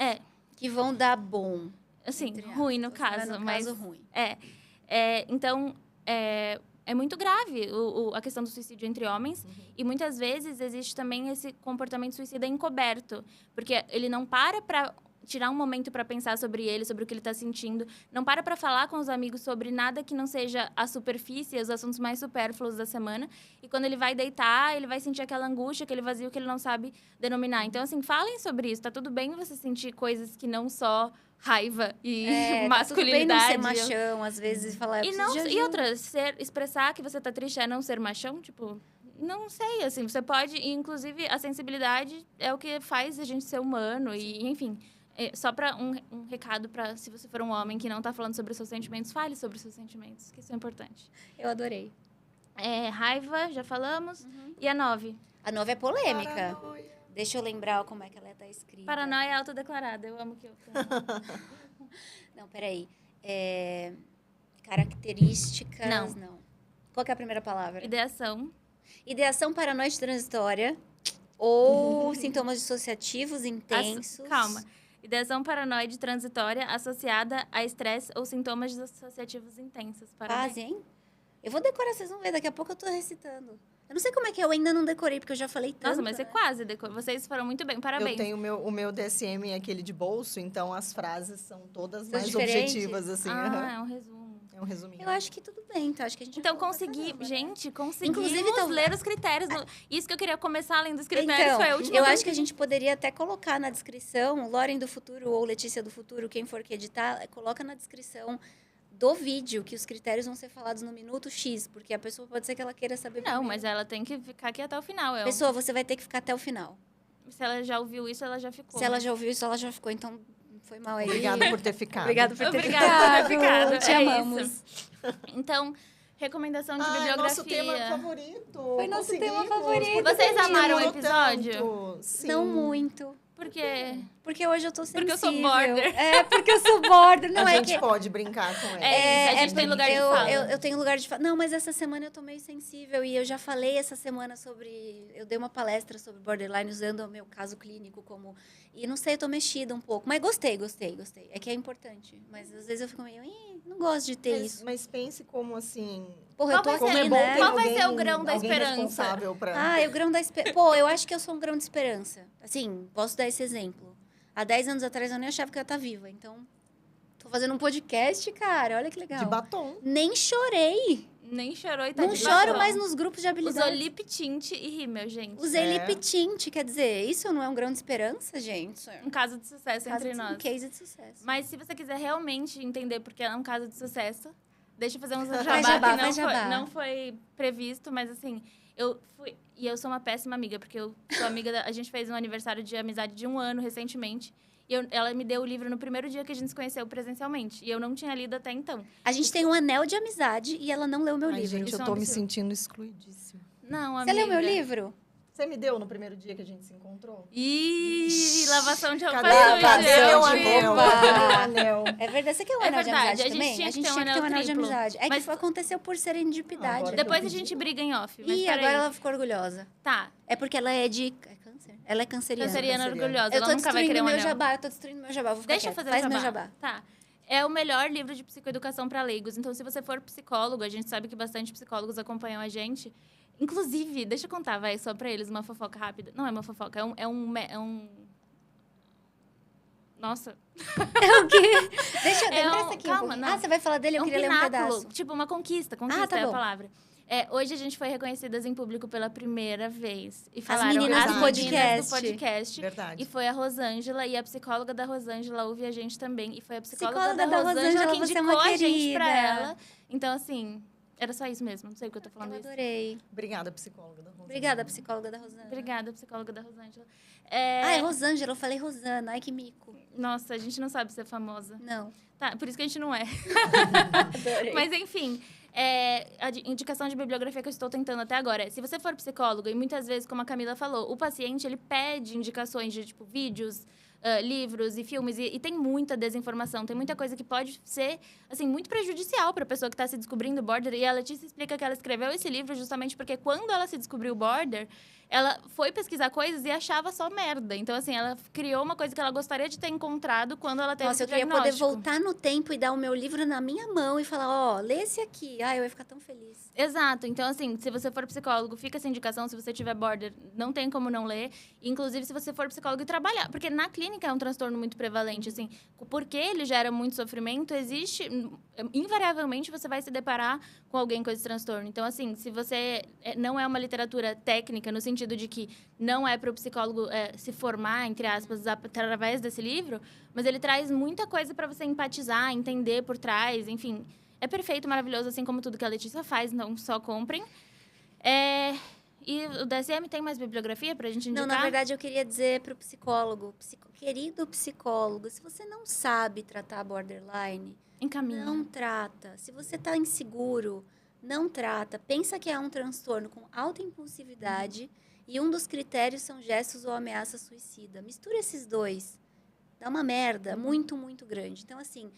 Que vão dar bom. Assim, ruim no caso, mas... ruim. Então, é muito grave a questão do suicídio entre homens. E muitas vezes existe também esse comportamento suicida encoberto. Porque ele não para tirar um momento para pensar sobre ele, sobre o que ele está sentindo. Não para falar com os amigos sobre nada que não seja a superfície, os assuntos mais supérfluos da semana. E quando ele vai deitar, ele vai sentir aquela angústia, aquele vazio que ele não sabe denominar. Então, assim, falem sobre isso. Tá tudo bem você sentir coisas que não só raiva e masculinidade. Tá tudo bem não ser machão, às vezes, falar... E outra, expressar que você tá triste é não ser machão, tipo... Não sei, assim, você pode... Inclusive, a sensibilidade é o que faz a gente ser humano. E, enfim, só para um recado para se você for um homem que não tá falando sobre os seus sentimentos, fale sobre os seus sentimentos, que isso é importante. Eu adorei. Raiva, já falamos. E a 9? A 9 é polêmica. Paranoia. Deixa eu lembrar como é que ela tá escrita. Paranoia é autodeclarada. Eu amo que eu... Não, peraí. Características... Não. Qual que é a primeira palavra? Ideação. Ideação paranoide transitória ou sintomas dissociativos intensos. Calma. Ideação paranoide transitória associada a estresse ou sintomas dissociativos intensos. Parabéns. Quase, hein? Eu vou decorar, vocês vão ver. Daqui a pouco eu tô recitando. Eu não sei como é que eu ainda não decorei, porque eu já falei tanto. Nossa, mas você quase decorou. Vocês foram muito bem, parabéns. Eu tenho o meu DSM, aquele de bolso, então as frases são todas mais diferentes? Objetivas, assim. É um resumo. É um resuminho. Eu acho que tudo bem, então acho que a gente... Então, conseguimos Inclusive, ler os critérios. Isso que eu queria começar além dos critérios, foi a última eu coisa acho que a gente poderia até colocar na descrição, Loren do Futuro ou Letícia do Futuro, quem for que editar, coloca na descrição do vídeo que os critérios vão ser falados no minuto X, porque a pessoa pode ser que ela queira saber primeiro. Mas ela tem que ficar aqui até o final. Pessoa, você vai ter que ficar até o final. Se ela já ouviu isso, ela já ficou. Se ela já ouviu isso, ela já ficou, então foi mal aí. Obrigada por ter ficado. Obrigada por ter ficado. Te amamos. Isso. Então, recomendação de bibliografia. Nosso tema favorito. Foi nosso tema favorito. Vocês amaram o episódio? Tanto. Sim. Não muito. Por quê? Porque hoje eu tô sensível. Porque eu sou border. Porque eu sou border. Não a é gente que... pode brincar com ela. A gente tem lugar de fala. Eu tenho lugar de fala. Não, mas essa semana eu tô meio sensível. E eu já falei essa semana sobre... Eu dei uma palestra sobre borderline usando o meu caso clínico como... E não sei, eu tô mexida um pouco. Mas gostei. É que é importante. Mas às vezes eu fico meio... não gosto de ter isso. Mas pense como, assim... Porra, eu tô Qual vai aqui, ser- né? qual vai ser o grão da alguém esperança? responsável pra... O grão da esperança. Pô, eu acho que eu sou um grão de esperança. Assim, posso dar esse exemplo. Há 10 anos atrás eu nem achava que eu ia estar viva. Então, tô fazendo um podcast, cara. Olha que legal. De batom. Nem chorei. Nem chorou e tá Não de choro batom. mais nos grupos de Usou habilidades. lip tint e rímel, gente. Usei É. lip tint, quer dizer, isso não é um grão de esperança, gente? Um caso de sucesso entre Um nós. case de sucesso. Mas se você quiser realmente entender porque é um caso de sucesso, deixa eu fazer uns Faz jabá jabá, que faz jabá. não foi previsto, mas assim, eu fui... E eu sou uma péssima amiga, porque eu sou amiga a gente fez um aniversário de amizade de 1 ano recentemente. E ela me deu o livro no primeiro dia que a gente se conheceu presencialmente. E eu não tinha lido até então. A gente tem um anel de amizade e ela não leu meu Ai, livro. gente, Isso eu é um tô me absurdo. sentindo excluidíssima. Não, Você amiga. leu meu livro? Você me deu no primeiro dia que a gente se encontrou? Ih, lavação de roupa Cadê suja. meu de anel? roupa? Cadê meu anel? É verdade. Você quer um É anel de verdade, amizade a gente também? tinha a que gente ter um tinha que ter um anel anel de triplo. amizade. É Mas- que aconteceu por serendipidade. Agora Depois a eu gente briga em off. Mas Ih, peraí. agora ela ficou orgulhosa. Tá, É porque ela é de... É câncer? Ela é canceriana. canceriana canceriana. orgulhosa. Eu Ela tô nunca vai querer destruindo um meu anel. jabá. Eu tô destruindo meu jabá. Vou ficar Deixa eu quieta. fazer Faz o meu jabá. jabá. Tá. É o melhor livro de psicoeducação para leigos. Então, se você for psicólogo, a gente sabe que bastante psicólogos acompanham a gente. Inclusive, deixa eu contar, vai, só pra eles, uma fofoca rápida. Não é uma fofoca, é um... Nossa. É o quê? Deixa eu... É Empresta um- aqui calma, um pouquinho. não. Ah, você vai falar dele? Eu É um queria ler um pináculo, pedaço. tipo uma conquista. Conquista tá é a bom. palavra. Hoje a gente foi reconhecidas em público pela primeira vez. E falaram meninas do meninas podcast. do podcast. Verdade. E foi a Rosângela, e a psicóloga da Rosângela ouve a gente também. E foi a psicóloga, Psicóloga da da Rosângela que Rosângela, você é indicou uma a gente pra querida. ela. Então, assim, era só isso mesmo. Não sei o que eu tô falando Eu isso. adorei. Obrigada, psicóloga da Rosana. Obrigada, psicóloga da Rosana. Obrigada, psicóloga da Rosângela. Ah, é Rosângela. Eu falei Rosana. Ai, que mico. Nossa, a gente não sabe ser famosa. Não. Tá, por isso que a gente não é. Adorei. Mas, enfim, a indicação de bibliografia que eu estou tentando até agora é, se você for psicólogo, e muitas vezes, como a Camila falou, o paciente, ele pede indicações de, tipo, vídeos, livros e filmes, e tem muita desinformação, tem muita coisa que pode ser, assim, muito prejudicial para a pessoa que está se descobrindo border, e a Letícia explica que ela escreveu esse livro justamente porque quando ela se descobriu border, ela foi pesquisar coisas e achava só merda. Então, assim, ela criou uma coisa que ela gostaria de ter encontrado quando ela teve Nossa, eu esse queria poder diagnóstico. voltar no tempo e dar o meu livro na minha mão e falar, ó, lê esse aqui. Ai, eu ia ficar tão feliz. Exato. Então, assim, se você for psicólogo, fica essa indicação. Se você tiver border, não tem como não ler. Inclusive, se você for psicólogo e trabalhar. Porque na clínica é um transtorno muito prevalente, assim. Porque ele gera muito sofrimento, existe... Invariavelmente, você vai se deparar com alguém com esse transtorno. Então, assim, se você... Não é uma literatura técnica, no sentido de que não é para o psicólogo se formar, entre aspas, através desse livro, mas ele traz muita coisa para você empatizar, entender por trás, enfim... É perfeito, maravilhoso, assim como tudo que a Letícia faz, então só comprem. E o DSM tem mais bibliografia pra gente indicar? Não, na verdade, eu queria dizer pro psicólogo, querido psicólogo, se você não sabe tratar borderline, Encaminha. não trata. Se você tá inseguro, não trata. Pensa que é um transtorno com alta impulsividade e um dos critérios são gestos ou ameaça suicida. Mistura esses dois. Dá uma merda muito, muito grande. Então, assim,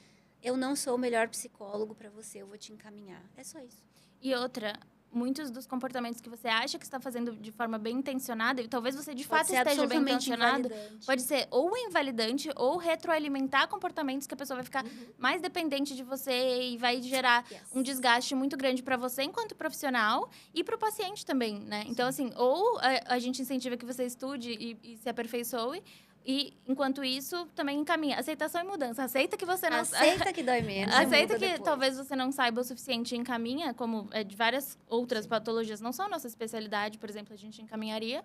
eu não sou o melhor psicólogo para você, eu vou te encaminhar. É só isso. E outra, muitos dos comportamentos que você acha que está fazendo de forma bem intencionada, e talvez você de fato Pode ser esteja bem absolutamente intencionado, invalidante. pode ser ou invalidante ou retroalimentar comportamentos que a pessoa vai ficar mais dependente de você e vai gerar Yes. um desgaste muito grande para você enquanto profissional e para o paciente também, né? Então, assim, ou a gente incentiva que você estude e se aperfeiçoe, e, enquanto isso, também encaminha. Aceitação e mudança. Aceita que você não... Aceita que dói menos. e Aceita muda que depois. talvez você não saiba o suficiente e encaminha, como de várias outras patologias, não são a nossa especialidade, por exemplo, a gente encaminharia,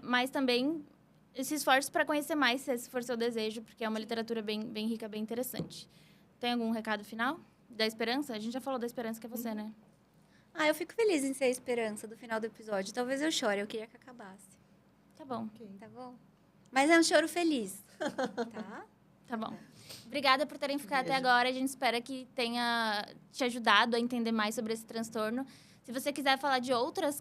mas também se esforce para conhecer mais, se esse for seu desejo, porque é uma literatura bem, bem rica, bem interessante. Tem algum recado final? Da esperança? A gente já falou da esperança, que é você, né? Ah, eu fico feliz em ser a esperança do final do episódio. Talvez eu chore, eu queria que acabasse. Tá bom, Tá bom? Mas é um choro feliz. Tá? tá bom. Obrigada por terem ficado até Beijo. agora. A gente espera que tenha te ajudado a entender mais sobre esse transtorno. Se você quiser falar de outros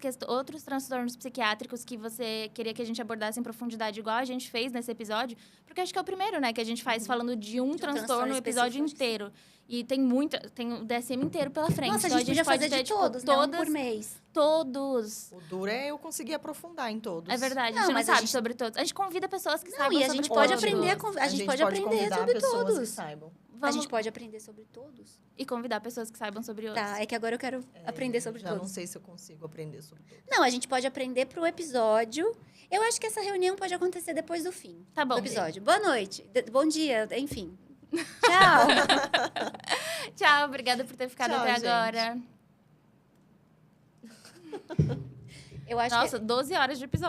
transtornos psiquiátricos que você queria que a gente abordasse em profundidade, igual a gente fez nesse episódio, porque acho que é o primeiro, né, que a gente faz falando de um transtorno o episódio específico, acho que inteiro. E tem o DSM inteiro pela frente. Nossa, a então gente podia fazer ter, de todos, né? Um por mês. Todos. O duro é eu conseguir aprofundar em todos. É verdade, a Não, gente não mas a sabe gente- sobre todos. A gente convida pessoas que Não, saibam e a sobre gente pode todos. aprender, a gente pode aprender convidar sobre pessoas todos. que saibam. A gente pode aprender sobre todos? E convidar pessoas que saibam sobre outros. Tá, é que agora eu quero aprender sobre já todos. não sei se eu consigo aprender sobre todos. Não, a gente pode aprender pro episódio. Eu acho que essa reunião pode acontecer depois do fim Tá bom. do episódio. Boa noite, bom dia, enfim. Tchau! Tchau, obrigada por ter ficado Tchau, até gente. agora. Eu acho Nossa, 12 horas de episódio.